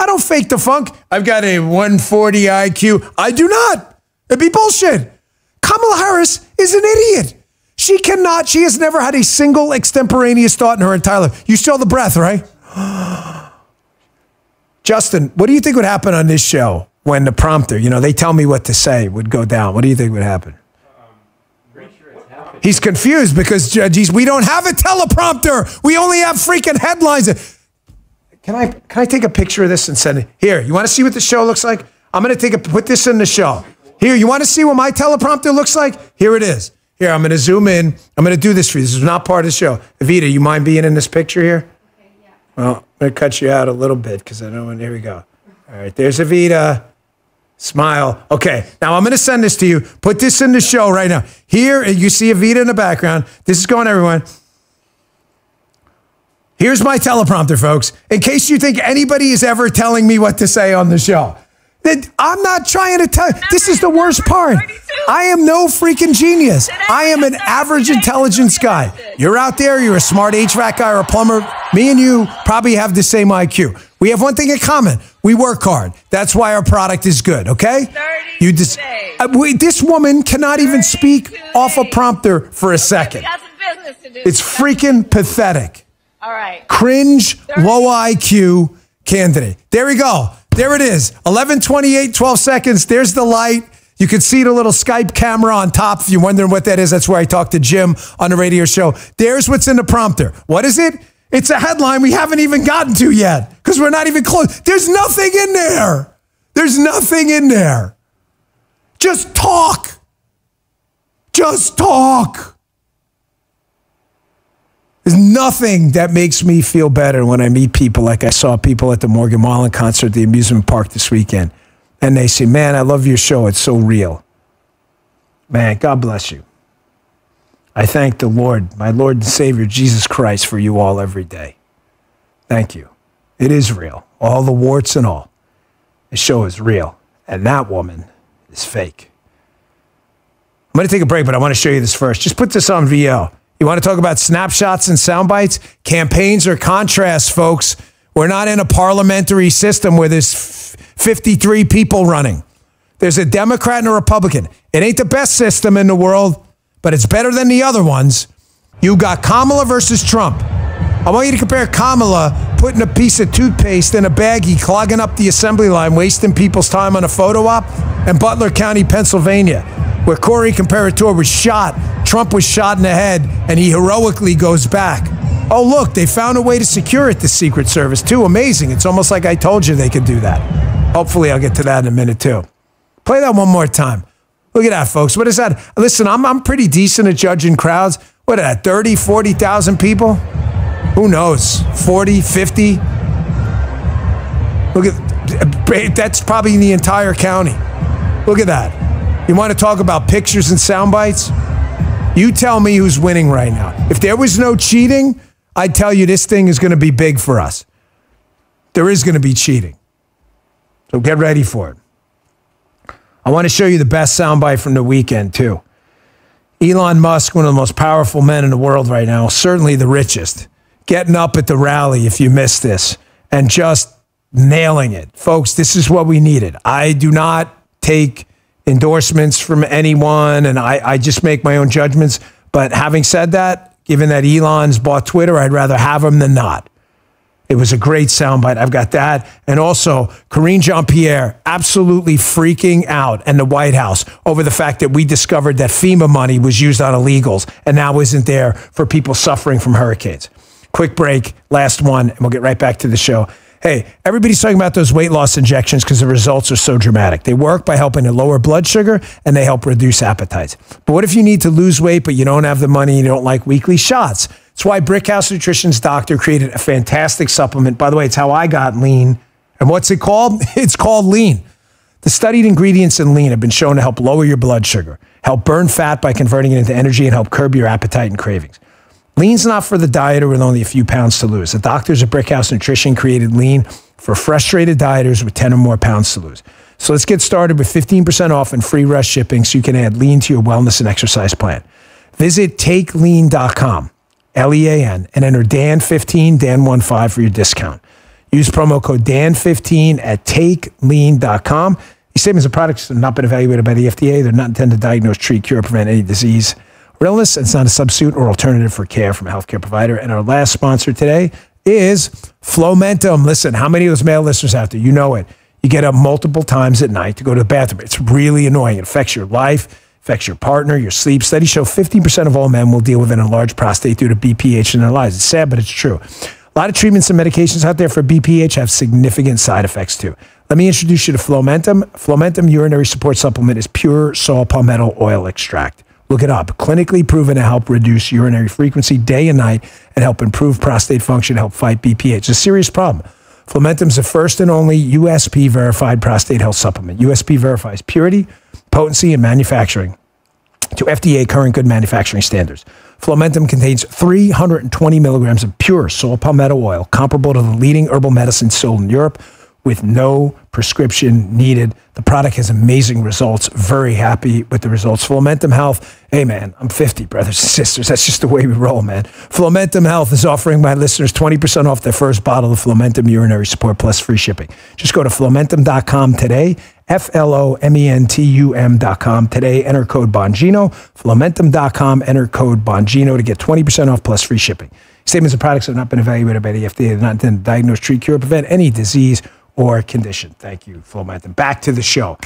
I don't fake the funk. I've got a 140 IQ. I do not. It'd be bullshit. Kamala Harris is an idiot. She has never had a single extemporaneous thought in her entire life. You still have the breath, right? Justin, what do you think would happen on this show when the prompter, they tell me what to say, would go down? What do you think would happen? He's confused because, geez, we don't have a teleprompter. We only have freaking headlines. Can I take a picture of this and send it? Here, you want to see what the show looks like? I'm going to put this in the show. Here, you want to see what my teleprompter looks like? Here it is. Here, I'm going to zoom in. I'm going to do this for you. This is not part of the show. Evita, you mind being in this picture here? Okay, yeah. Well, I'm going to cut you out a little bit because I don't want, here we go. All right, there's Evita. Smile. Okay, now I'm going to send this to you. Put this in the show right now. Here, you see Evita in the background. This is going to everyone. Here's my teleprompter, folks, in case you think anybody is ever telling me what to say on the show. I'm not trying to tell you. This is the worst part. I am no freaking genius. I am an average intelligence guy. You're out there, you're a smart HVAC guy or a plumber. Me and you probably have the same IQ. We have one thing in common. We work hard. That's why our product is good, okay? This woman cannot even speak off a prompter for a second. It's freaking pathetic. All right. Cringe, low IQ candidate. There we go. There it is. 11:28, 12 seconds. There's the light. You can see the little Skype camera on top. If you're wondering what that is, that's where I talked to Jim on the radio show. There's what's in the prompter. What is it? It's a headline we haven't even gotten to yet because we're not even close. There's nothing in there. There's nothing in there. Just talk. Just talk. There's nothing that makes me feel better when I meet people like I saw people at the Morgan Wallen concert at the amusement park this weekend. And they say, man, I love your show. It's so real. Man, God bless you. I thank the Lord, my Lord and Savior, Jesus Christ, for you all every day. Thank you. It is real. All the warts and all. The show is real. And that woman is fake. I'm going to take a break, but I want to show you this first. Just put this on VL. You want to talk about snapshots and sound bites? Campaigns are contrasts, folks. We're not in a parliamentary system where there's 53 people running. There's a Democrat and a Republican. It ain't the best system in the world, but it's better than the other ones. You got Kamala versus Trump. I want you to compare Kamala putting a piece of toothpaste in a baggie, clogging up the assembly line, wasting people's time on a photo op, and Butler County, Pennsylvania, where Corey Comparator was shot. Trump was shot in the head, and he heroically goes back. Oh, look, they found a way to secure it, the Secret Service, too. Amazing. It's almost like I told you they could do that. Hopefully, I'll get to that in a minute, too. Play that one more time. Look at that, folks. What is that? Listen, I'm pretty decent at judging crowds. What is that, 30, 40,000 people? Who knows? 40, 50? Look at that's probably in the entire county. Look at that. You want to talk about pictures and sound bites? You tell me who's winning right now. If there was no cheating, I'd tell you this thing is going to be big for us. There is going to be cheating. So get ready for it. I want to show you the best soundbite from the weekend, too. Elon Musk, one of the most powerful men in the world right now, certainly the richest, getting up at the rally, if you missed this, and just nailing it. Folks, this is what we needed. I do not take endorsements from anyone, and I just make my own judgments. But having said that, given that Elon's bought Twitter, I'd rather have him than not. It was a great soundbite. I've got that. And also, Karine Jean-Pierre absolutely freaking out in the White House over the fact that we discovered that FEMA money was used on illegals and now isn't there for people suffering from hurricanes. Quick break, last one, and we'll get right back to the show. Hey, everybody's talking about those weight loss injections because the results are so dramatic. They work by helping to lower blood sugar, and they help reduce appetites. But what if you need to lose weight, but you don't have the money and you don't like weekly shots? That's why Brickhouse Nutrition's doctor created a fantastic supplement. By the way, it's how I got lean. And what's it called? It's called Lean. The studied ingredients in Lean have been shown to help lower your blood sugar, help burn fat by converting it into energy, and help curb your appetite and cravings. Lean's not for the dieter with only a few pounds to lose. The doctors at Brickhouse Nutrition created Lean for frustrated dieters with 10 or more pounds to lose. So let's get started with 15% off and free rush shipping so you can add Lean to your wellness and exercise plan. Visit takelean.com, Lean, and enter Dan15, Dan15 for your discount. Use promo code Dan15 at takelean.com. These statements and products have not been evaluated by the FDA. They're not intended to diagnose, treat, cure, or prevent any disease or illness. It's not a substitute or alternative for care from a healthcare provider. And our last sponsor today is Flomentum. Listen, how many of those male listeners out there, you know it. You get up multiple times at night to go to the bathroom. It's really annoying. It affects your life, affects your partner, your sleep. Studies show 15% of all men will deal with an enlarged prostate due to BPH in their lives. It's sad, but it's true. A lot of treatments and medications out there for BPH have significant side effects too. Let me introduce you to Flomentum. Flomentum urinary support supplement is pure saw palmetto oil extract. Look it up. Clinically proven to help reduce urinary frequency day and night and help improve prostate function, help fight BPH. It's a serious problem. Flomentum is the first and only USP verified prostate health supplement. USP verifies purity, potency, and manufacturing to FDA current good manufacturing standards. Flomentum contains 320 milligrams of pure saw palmetto oil, comparable to the leading herbal medicine sold in Europe, with no prescription needed. The product has amazing results. Very happy with the results. Flomentum Health. Hey, man, I'm 50, brothers and sisters. That's just the way we roll, man. Flomentum Health is offering my listeners 20% off their first bottle of Flomentum Urinary Support plus free shipping. Just go to Flomentum.com today, Flomentum.com today. Enter code Bongino. Flomentum.com, enter code Bongino to get 20% off plus free shipping. Statements and products have not been evaluated by the FDA. They're not intended to diagnose, treat, cure, or prevent any disease or condition. Thank you, Flomentum. Back to the show.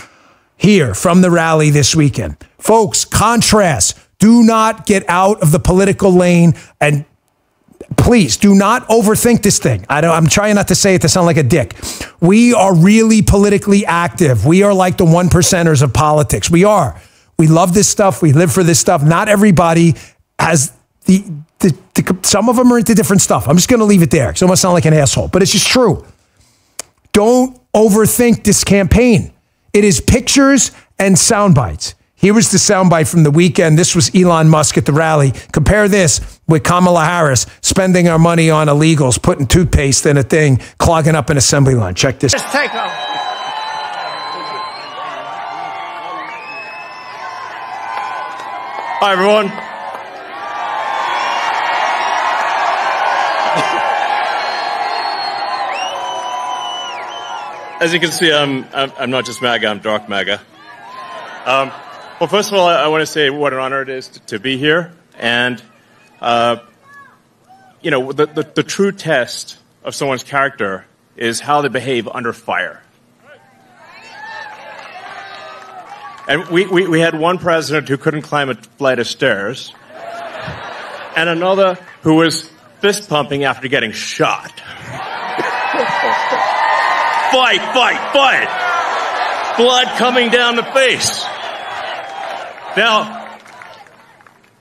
Here from the rally this weekend. Folks, contrast. Do not get out of the political lane, and please do not overthink this thing. I'm trying not to say it to sound like a dick. We are really politically active. We are like the 1%ers of politics. We are. We love this stuff. We live for this stuff. Not everybody has some of them are into different stuff. I'm just going to leave it there because I don't want to sound like an asshole, but it's just true. Don't overthink this campaign. It is pictures and sound bites. Here was the soundbite from the weekend. This was Elon Musk at the rally. Compare this with Kamala Harris spending our money on illegals, putting toothpaste in a thing, clogging up an assembly line. Check this. Just take off. Hi, everyone. As you can see, I'm not just MAGA, I'm dark MAGA. Well, first of all, I want to say what an honor it is to be here. And, you know, the true test of someone's character is how they behave under fire. And we had one president who couldn't climb a flight of stairs, and another who was fist pumping after getting shot. Fight, fight, fight! Blood coming down the face. Now,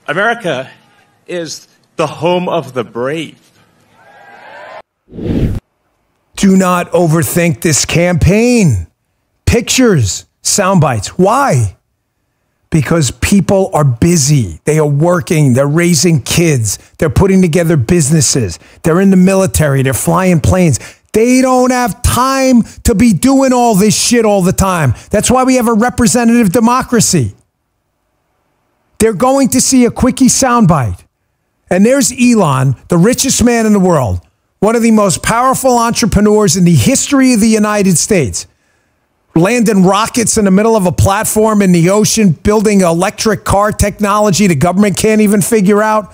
America is the home of the brave. Do not overthink this campaign. Pictures, sound bites. Why? Because people are busy. They are working. They're raising kids. They're putting together businesses. They're in the military. They're flying planes. They don't have time to be doing all this shit all the time. That's why we have a representative democracy. They're going to see a quickie soundbite. And there's Elon, the richest man in the world, one of the most powerful entrepreneurs in the history of the United States, landing rockets in the middle of a platform in the ocean, building electric car technology the government can't even figure out,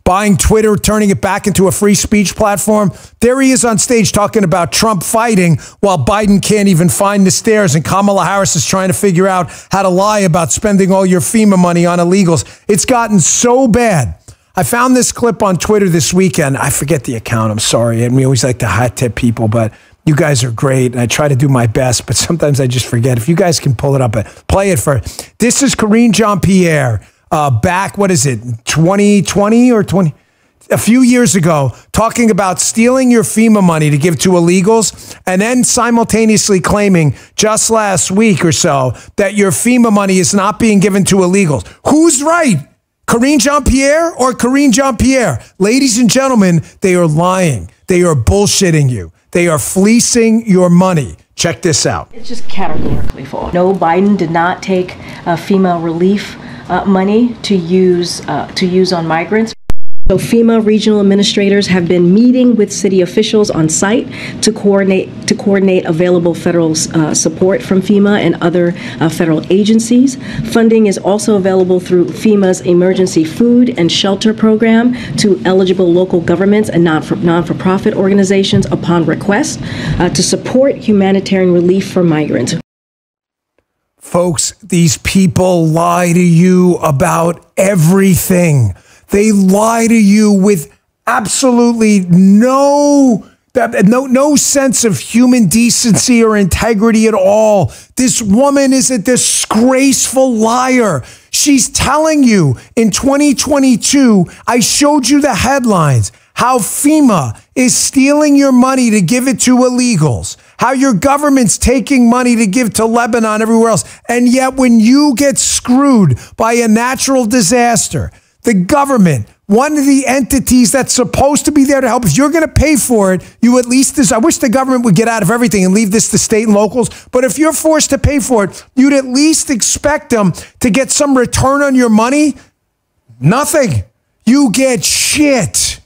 buying Twitter, turning it back into a free speech platform. There he is on stage talking about Trump fighting while Biden can't even find the stairs, and Kamala Harris is trying to figure out how to lie about spending all your FEMA money on illegals. It's gotten so bad. I found this clip on Twitter this weekend. I forget the account. I'm sorry. And we always like to hot tip people, but you guys are great. And I try to do my best, but sometimes I just forget. If you guys can pull it up, play it for. This is Karine Jean-Pierre back, what is it, 2020 or 20? A few years ago, talking about stealing your FEMA money to give to illegals, and then simultaneously claiming just last week or so that your FEMA money is not being given to illegals. Who's right? Karine Jean-Pierre or Karine Jean-Pierre? Ladies and gentlemen, they are lying. They are bullshitting you. They are fleecing your money. Check this out. It's just categorically false. No, Biden did not take FEMA relief money to use on migrants. So FEMA regional administrators have been meeting with city officials on site to coordinate available federal support from FEMA and other federal agencies. Funding is also available through FEMA's emergency food and shelter program to eligible local governments and non-for-profit organizations upon request to support humanitarian relief for migrants. Folks, these people lie to you about everything. They lie to you with absolutely no sense of human decency or integrity at all. This woman is a disgraceful liar. She's telling you in 2022, I showed you the headlines, how FEMA is stealing your money to give it to illegals, how your government's taking money to give to Lebanon, everywhere else. And yet when you get screwed by a natural disaster, the government, one of the entities that's supposed to be there to help, if you're going to pay for it, you at least, I wish the government would get out of everything and leave this to state and locals, but if you're forced to pay for it, you'd at least expect them to get some return on your money. Nothing. You get shit.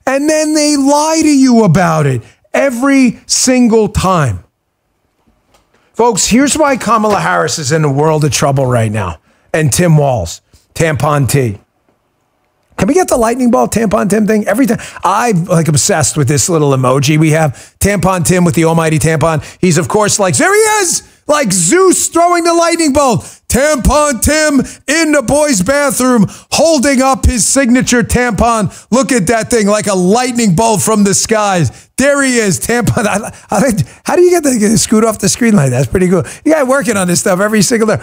And then they lie to you about it every single time. Folks, here's why Kamala Harris is in a world of trouble right now. And Tim Walz, Tampon T. Can we get the lightning bolt Tampon Tim thing? Every time I'm like obsessed with this little emoji we have. Tampon Tim with the almighty tampon. He's of course like, there he is! Like Zeus throwing the lightning bolt. Tampon Tim in the boys' bathroom holding up his signature tampon. Look at that thing like a lightning bolt from the skies. There he is, tampon. How do you get the scoot off the screen like that? That's pretty cool. You guys working on this stuff every single day.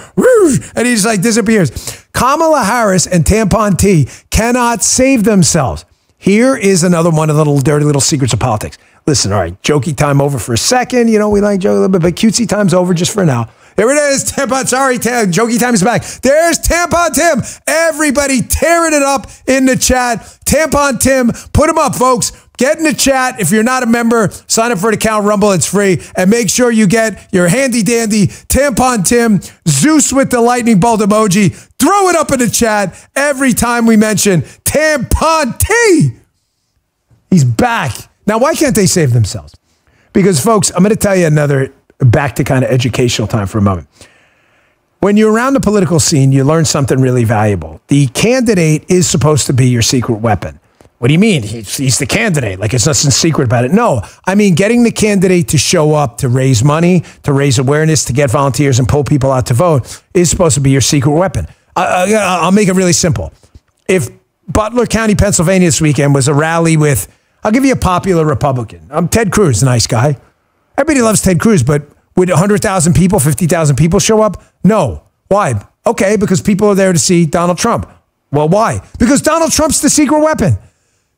And he just like disappears. Kamala Harris and Tampon T cannot save themselves. Here is another one of the little dirty little secrets of politics. Listen, all right, jokey time over for a second. You know, we like joke a little bit, but cutesy time's over just for now. Here it is, Tampon. Sorry, jokey time is back. There's Tampon Tim. Everybody tearing it up in the chat. Tampon Tim, put him up, folks. Get in the chat. If you're not a member, sign up for the account Rumble. It's free. And make sure you get your handy dandy Tampon Tim, Zeus with the lightning bolt emoji. Throw it up in the chat every time we mention Tampon T. He's back. Now, why can't they save themselves? Because, folks, I'm going to tell you another back to kind of educational time for a moment. When you're around the political scene, you learn something really valuable. The candidate is supposed to be your secret weapon. What do you mean? He's the candidate. Like it's nothing secret about it. No, I mean getting the candidate to show up, to raise money, to raise awareness, to get volunteers and pull people out to vote is supposed to be your secret weapon. I'll make it really simple. If Butler County, Pennsylvania this weekend was a rally with, I'll give you a popular Republican. Ted Cruz, nice guy. Everybody loves Ted Cruz, but would 100,000 people, 50,000 people show up? No. Why? Okay, because people are there to see Donald Trump. Well, why? Because Donald Trump's the secret weapon.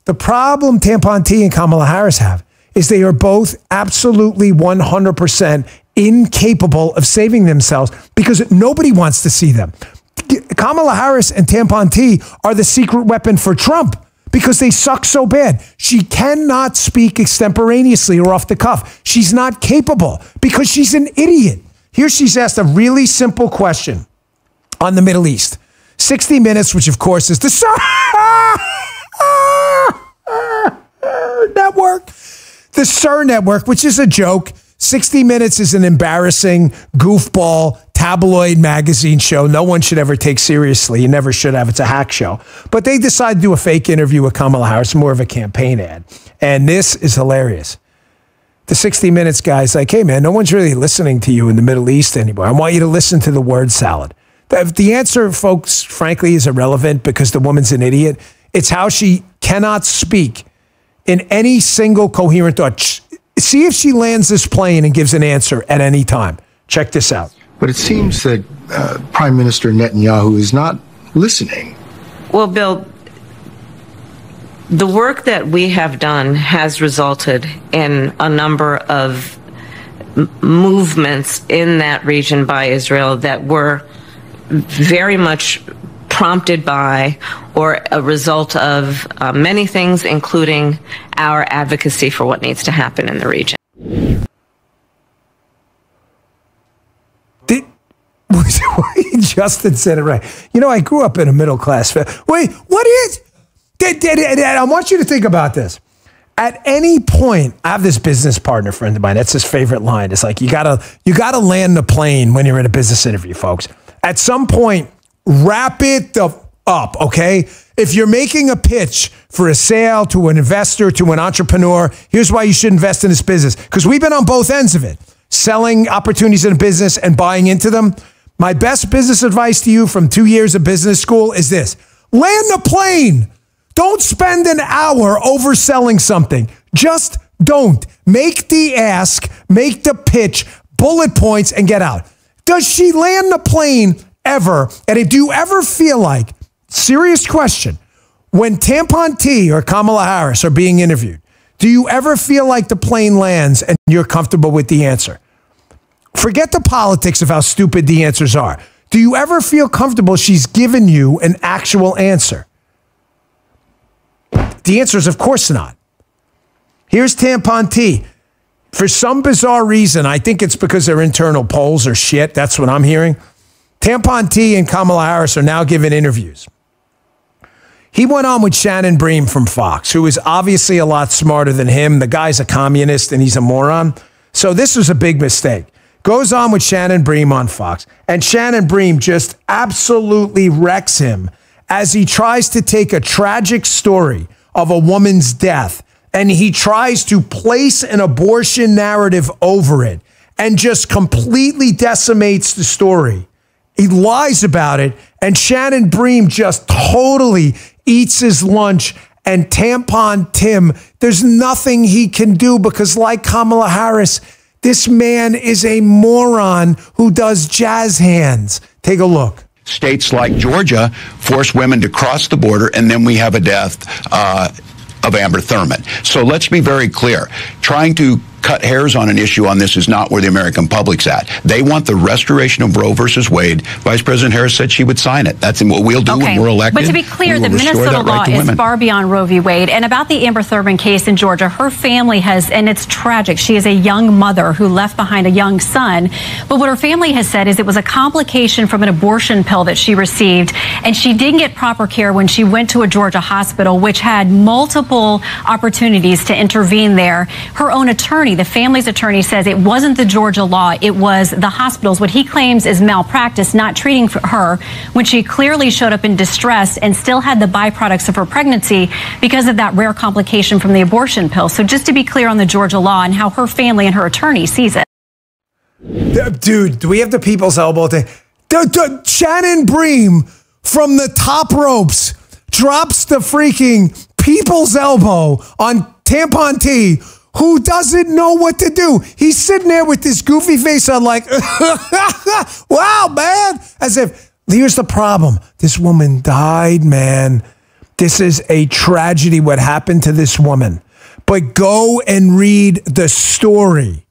The problem Tampon T and Kamala Harris have is they are both absolutely 100% incapable of saving themselves because nobody wants to see them. Kamala Harris and Tampon T are the secret weapon for Trump because they suck so bad. She cannot speak extemporaneously or off the cuff. She's not capable because she's an idiot. Here she's asked a really simple question on the Middle East. 60 Minutes, which of course is the network. The SIR network, which is a joke. 60 Minutes is an embarrassing goofball tabloid magazine show no one should ever take seriously. You never should have. It's a hack show. But they decided to do a fake interview with Kamala Harris, more of a campaign ad. And this is hilarious. The 60 Minutes guy's like, hey, man, no one's really listening to you in the Middle East anymore. I want you to listen to the word salad. The answer, folks, frankly, is irrelevant because the woman's an idiot. It's how she cannot speak in any single coherent thought. See if she lands this plane and gives an answer at any time. Check this out. But it seems that Prime Minister Netanyahu is not listening. Well, Bill, the work that we have done has resulted in a number of movements in that region by Israel that were very much prompted by or a result of many things, including our advocacy for what needs to happen in the region. Justin said it right. You know, I grew up in a middle class family. Wait, what is? I want you to think about this. At any point, I have this business partner friend of mine. That's his favorite line. It's like you gotta land the plane when you're in a business interview, folks. At some point, wrap it up, okay? If you're making a pitch for a sale to an investor, to an entrepreneur, here's why you should invest in this business. Because we've been on both ends of it, selling opportunities in a business and buying into them. My best business advice to you from 2 years of business school is this: land the plane. Don't spend an hour overselling something. Just don't. Make the ask, make the pitch, bullet points, and get out. Does she land the plane ever? And do you ever feel like, serious question, when Tampon T or Kamala Harris are being interviewed, do you ever feel like the plane lands and you're comfortable with the answer? Forget the politics of how stupid the answers are. Do you ever feel comfortable she's given you an actual answer? The answer is, of course not. Here's Tampon T. For some bizarre reason, I think it's because their internal polls are shit. That's what I'm hearing. Tampon T and Kamala Harris are now giving interviews. He went on with Shannon Bream from Fox, who is obviously a lot smarter than him. The guy's a communist and he's a moron. So this was a big mistake. Goes on with Shannon Bream on Fox. And Shannon Bream just absolutely wrecks him as he tries to take a tragic story of a woman's death and he tries to place an abortion narrative over it and just completely decimates the story. He lies about it, and Shannon Bream just totally eats his lunch. And Tampon Tim, there's nothing he can do because, like Kamala Harris, this man is a moron who does jazz hands. Take a look. States like Georgia force women to cross the border, and then we have a death of Amber Thurman. So let's be very clear. Trying to cut hairs on an issue on this is not where the American public's at. They want the restoration of Roe versus Wade. Vice President Harris said she would sign it. That's what we'll do when we're elected. But to be clear, the Minnesota law is far beyond Roe v. Wade. And about the Amber Thurman case in Georgia, her family has, and it's tragic, she is a young mother who left behind a young son. But what her family has said is it was a complication from an abortion pill that she received, and she didn't get proper care when she went to a Georgia hospital, which had multiple opportunities to intervene there. Her own attorney, the family's attorney, says it wasn't the Georgia law, it was the hospitals. What he claims is malpractice, not treating her when she clearly showed up in distress and still had the byproducts of her pregnancy because of that rare complication from the abortion pill. So just to be clear on the Georgia law and how her family and her attorney sees it. Dude, do we have the people's elbow thing? Shannon Bream from the top ropes drops the freaking people's elbow on Tampon T, who doesn't know what to do. He's sitting there with this goofy face on like, wow, man. As if, here's the problem. This woman died, man. This is a tragedy what happened to this woman. But go and read the story.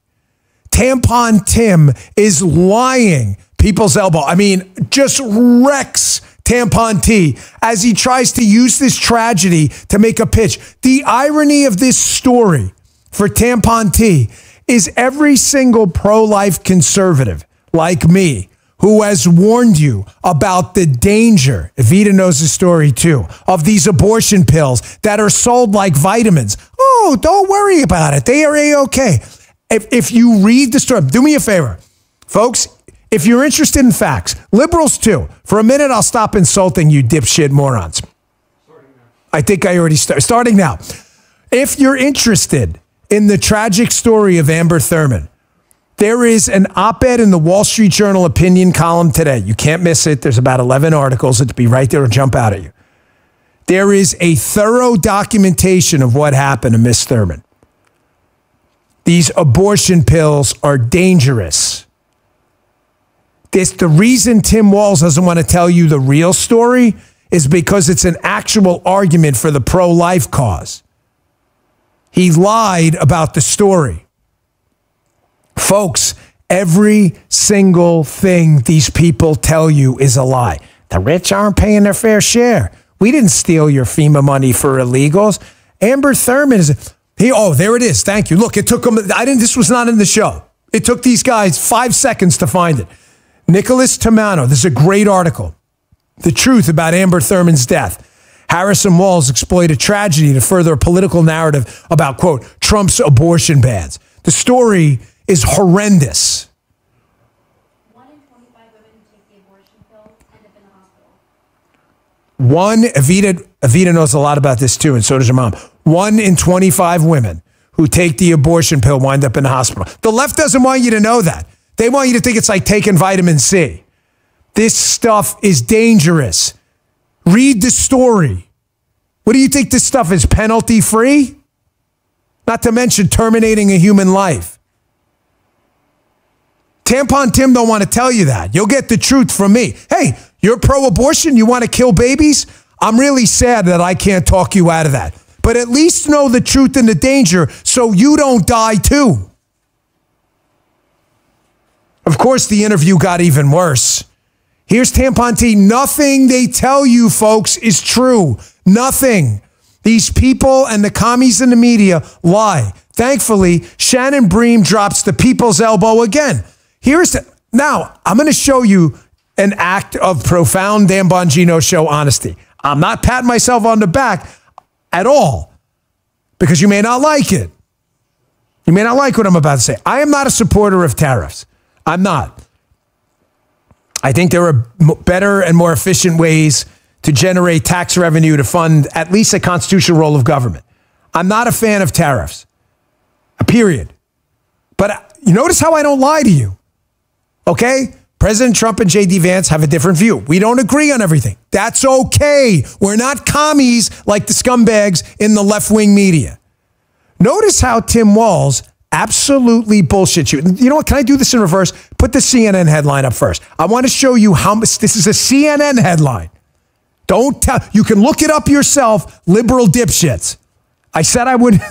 Tampon Tim is lying. People's elbow. I mean, just wrecks Tampon T as he tries to use this tragedy to make a pitch. The irony of this story for Tampon T is every single pro-life conservative like me who has warned you about the danger, Evita knows the story too, of these abortion pills that are sold like vitamins. Oh, don't worry about it. They are A-okay. If you read the story, do me a favor, folks, if you're interested in facts, liberals too, for a minute I'll stop insulting you dipshit morons. I think I already starting now. If you're interested in the tragic story of Amber Thurman, there is an op-ed in the Wall Street Journal opinion column today. You can't miss it. There's about 11 articles. It'll be right there or jump out at you. There is a thorough documentation of what happened to Miss Thurman. These abortion pills are dangerous. The reason Tim Walz doesn't want to tell you the real story is because it's an actual argument for the pro-life cause. He lied about the story. Folks, every single thing these people tell you is a lie. The rich aren't paying their fair share. We didn't steal your FEMA money for illegals. Amber Thurman is... there it is. Thank you. Look, it took them... This was not in the show. It took these guys 5 seconds to find it. Nicholas Tamano. This is a great article. The truth about Amber Thurman's death. Harris and Walz exploit a tragedy to further a political narrative about, quote, Trump's abortion bans. The story is horrendous. 1 in 25 women who take the abortion pill end up in the hospital. Evita knows a lot about this too, and so does her mom. 1 in 25 women who take the abortion pill wind up in the hospital. The left doesn't want you to know that. They want you to think it's like taking vitamin C. This stuff is dangerous. Read the story. What do you think this stuff is, penalty free? Not to mention terminating a human life. Tampon Tim don't want to tell you that. You'll get the truth from me. Hey, you're pro-abortion? You want to kill babies? I'm really sad that I can't talk you out of that. But at least know the truth and the danger so you don't die too. Of course, the interview got even worse. Here's Tampon T. Nothing they tell you, folks, is true. Nothing. These people and the commies in the media lie. Thankfully, Shannon Bream drops the people's elbow again. Now, I'm going to show you an act of profound Dan Bongino show honesty. I'm not patting myself on the back at all because you may not like it. You may not like what I'm about to say. I am not a supporter of tariffs. I'm not. I think there are better and more efficient ways to generate tax revenue to fund at least a constitutional role of government. I'm not a fan of tariffs, period. But you notice how I don't lie to you, okay? President Trump and J.D. Vance have a different view. We don't agree on everything. That's okay. We're not commies like the scumbags in the left-wing media. Notice how Tim Walz absolutely bullshit you. You know what? Can I do this in reverse? Put the CNN headline up first. I want to show you how much this is a CNN headline. Don't tell. You can look it up yourself, liberal dipshits. I said I wouldn't.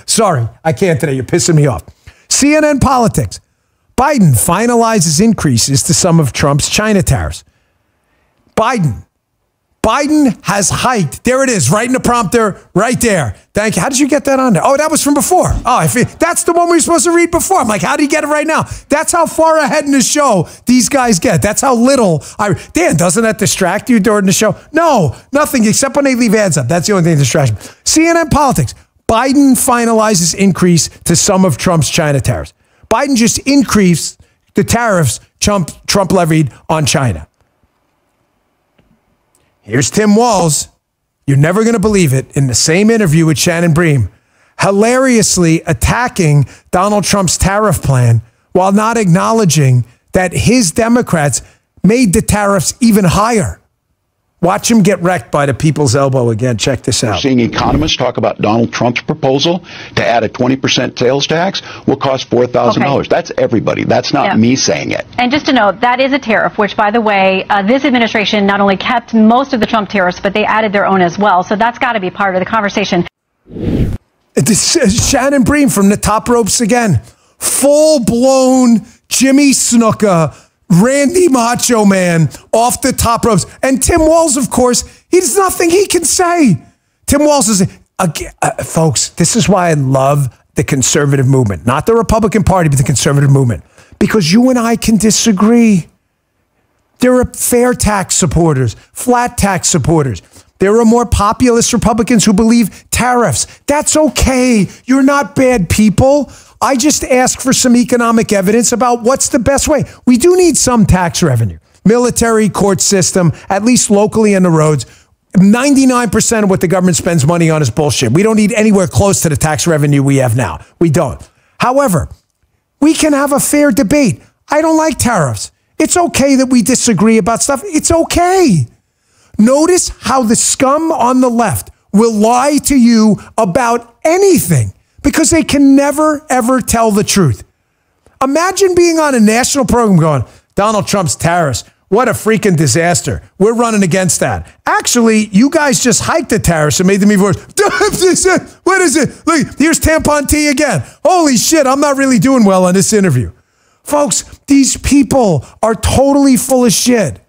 Sorry, I can't today. You're pissing me off. CNN Politics. Biden finalizes increases to some of Trump's China tariffs. Biden has hiked. There it is, right in the prompter, right there. Thank you. How did you get that on there? Oh, that was from before. Oh, that's the one we were supposed to read before. I'm like, how do you get it right now? That's how far ahead in the show these guys get. That's how little. Dan, doesn't that distract you during the show? No, nothing except when they leave ads up. That's the only thing that distracts me. CNN Politics. Biden finalizes increase to some of Trump's China tariffs. Biden just increased the tariffs Trump levied on China. Here's Tim Walz. You're never going to believe it. In the same interview with Shannon Bream, hilariously attacking Donald Trump's tariff plan while not acknowledging that his Democrats made the tariffs even higher. Watch him get wrecked by the people's elbow again. Check this out. We're seeing economists talk about Donald Trump's proposal to add a 20% sales tax will cost $4,000. Okay. That's everybody. That's not me saying it. And just to note, that is a tariff, which, by the way, this administration not only kept most of the Trump tariffs, but they added their own as well. So that's got to be part of the conversation. This is Shannon Bream from the top ropes again. Full-blown Jimmy Snuka, Randy Macho Man off the top ropes. And Tim Walz, of course, there's nothing he can say. Tim Walz is, folks, this is why I love the conservative movement. Not the Republican Party, but the conservative movement. Because you and I can disagree. There are fair tax supporters, flat tax supporters. There are more populist Republicans who believe tariffs. That's okay. You're not bad people. I just ask for some economic evidence about what's the best way. We do need some tax revenue. Military, court system, at least locally on the roads. 99% of what the government spends money on is bullshit. We don't need anywhere close to the tax revenue we have now. We don't. However, we can have a fair debate. I don't like tariffs. It's okay that we disagree about stuff. It's okay. Notice how the scum on the left will lie to you about anything because they can never, ever tell the truth. Imagine being on a national program going, Donald Trump's tariffs. What a freaking disaster. We're running against that. Actually, you guys just hiked the tariffs and made them even worse. What is it? Look, here's tampon tea again. Holy shit, I'm not really doing well on this interview. Folks, these people are totally full of shit.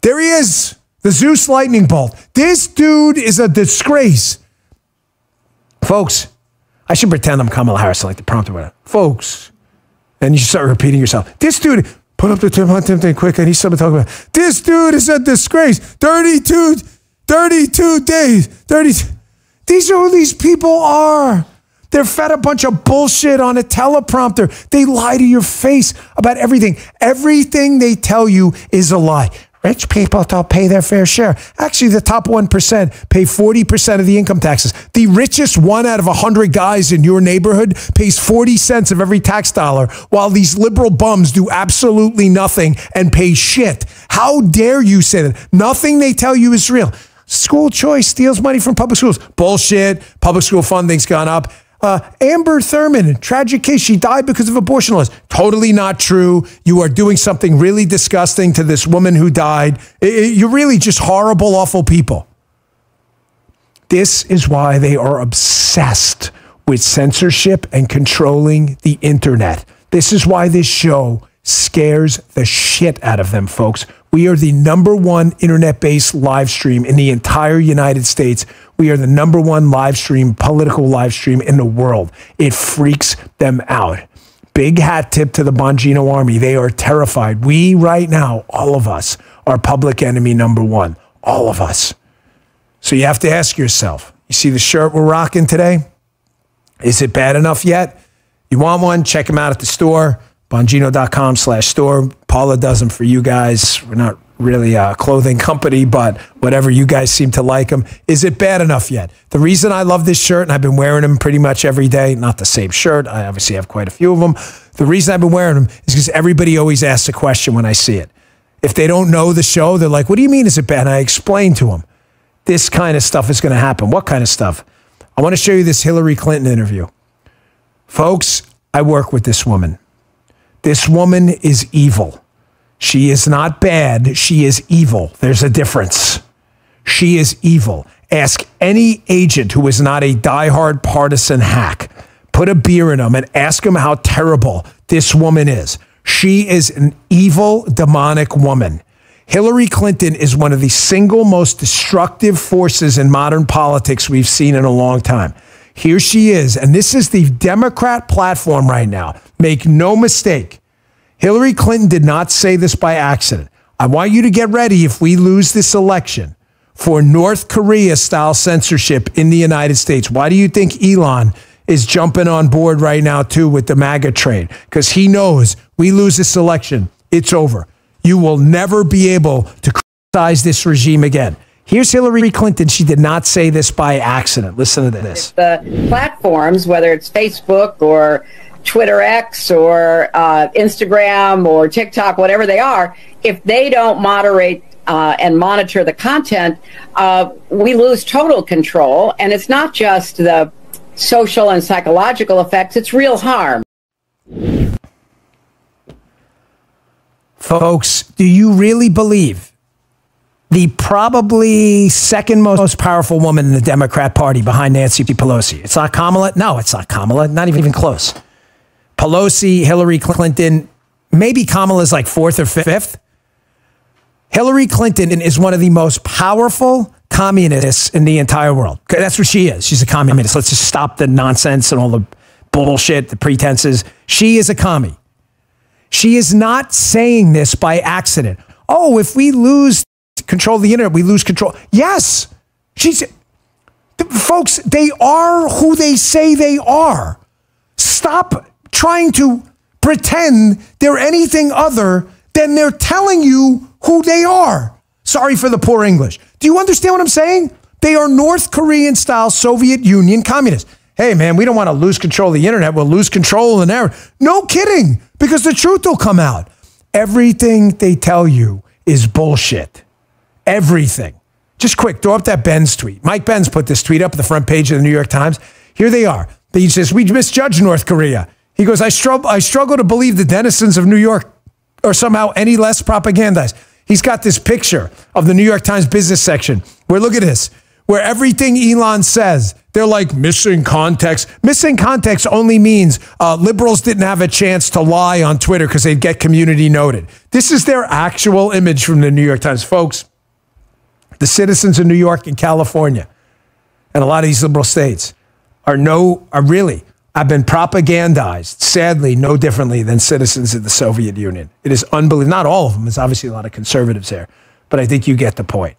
There he is, the Zeus lightning bolt. This dude is a disgrace. Folks, I should pretend I'm Kamala Harris like the prompter whatever. Folks, and you start repeating yourself. This dude... Put up the tampon thing quick. I need something to talk about. This dude is a disgrace. 32 days. 30. These are who these people are. They're fed a bunch of bullshit on a teleprompter. They lie to your face about everything. Everything they tell you is a lie. Rich people don't pay their fair share. Actually, the top 1% pay 40% of the income taxes. The richest 1 out of 100 guys in your neighborhood pays 40 cents of every tax dollar, while these liberal bums do absolutely nothing and pay shit. How dare you say that? Nothing they tell you is real. School choice steals money from public schools. Bullshit. Public school funding's gone up. Amber Thurman, tragic case. She died because of abortion laws. Totally not true. You are doing something really disgusting to this woman who died. You're really just horrible, awful people. This is why they are obsessed with censorship and controlling the internet. This is why this show scares the shit out of them, folks. We are the #1 internet-based live stream in the entire United States. We are the #1 live stream, political live stream in the world. It freaks them out. Big hat tip to the Bongino army. They are terrified. We right now, all of us, are public enemy #1. All of us. So you have to ask yourself, you see the shirt we're rocking today? Is it bad enough yet? You want one? Check them out at the store. Bongino.com/store. Paula does them for you guys. We're not really a clothing company, but whatever, you guys seem to like them. Is it bad enough yet? The reason I love this shirt, and I've been wearing them pretty much every day, not the same shirt. I obviously have quite a few of them. The reason I've been wearing them is because everybody always asks a question when I see it. If they don't know the show, they're like, what do you mean is it bad? And I explain to them, this kind of stuff is going to happen. What kind of stuff? I want to show you this Hillary Clinton interview. Folks, I work with this woman. This woman is evil. She is not bad. She is evil. There's a difference. She is evil. Ask any agent who is not a diehard partisan hack. Put a beer in them and ask them how terrible this woman is. She is an evil, demonic woman. Hillary Clinton is one of the single most destructive forces in modern politics we've seen in a long time. Here she is, and this is the Democrat platform right now. Make no mistake. Hillary Clinton did not say this by accident. I want you to get ready if we lose this election for North Korea-style censorship in the United States. Why do you think Elon is jumping on board right now, too, with the MAGA train? Because he knows we lose this election, it's over. You will never be able to criticize this regime again. Here's Hillary Clinton. She did not say this by accident. Listen to this. The platforms, whether it's Facebook or Twitter X or Instagram or TikTok, whatever they are, if they don't moderate and monitor the content, we lose total control. And it's not just the social and psychological effects, it's real harm. Folks, do you really believe the probably second most powerful woman in the Democrat Party behind Nancy Pelosi? It's not Kamala. No, it's not Kamala. Not even close. Pelosi, Hillary Clinton, maybe Kamala's like 4th or 5th. Hillary Clinton is one of the most powerful communists in the entire world. That's what she is. She's a communist. Let's just stop the nonsense and all the bullshit, the pretenses. She is a commie. She is not saying this by accident. Oh, if we lose control of the internet, we lose control. Yes. Folks, they are who they say they are. Stop trying to pretend they're anything other than they're telling you who they are. Sorry for the poor English. Do you understand what I'm saying? They are North Korean-style Soviet Union communists. Hey, man, we don't want to lose control of the internet. We'll lose control of the narrative. No kidding, because the truth will come out. Everything they tell you is bullshit. Everything. Just quick, throw up that Benz tweet. Mike Benz put this tweet up at the front page of the New York Times. Here they are. He says, we misjudge North Korea. He goes, I struggle to believe the denizens of New York are somehow any less propagandized. He's got this picture of the New York Times business section where, look at this, where everything Elon says, they're like missing context. Missing context only means liberals didn't have a chance to lie on Twitter because they'd get community noted. This is their actual image from the New York Times. Folks, the citizens of New York and California and a lot of these liberal states have been propagandized, sadly, no differently than citizens of the Soviet Union. It is unbelievable. Not all of them. There's obviously a lot of conservatives there, but I think you get the point.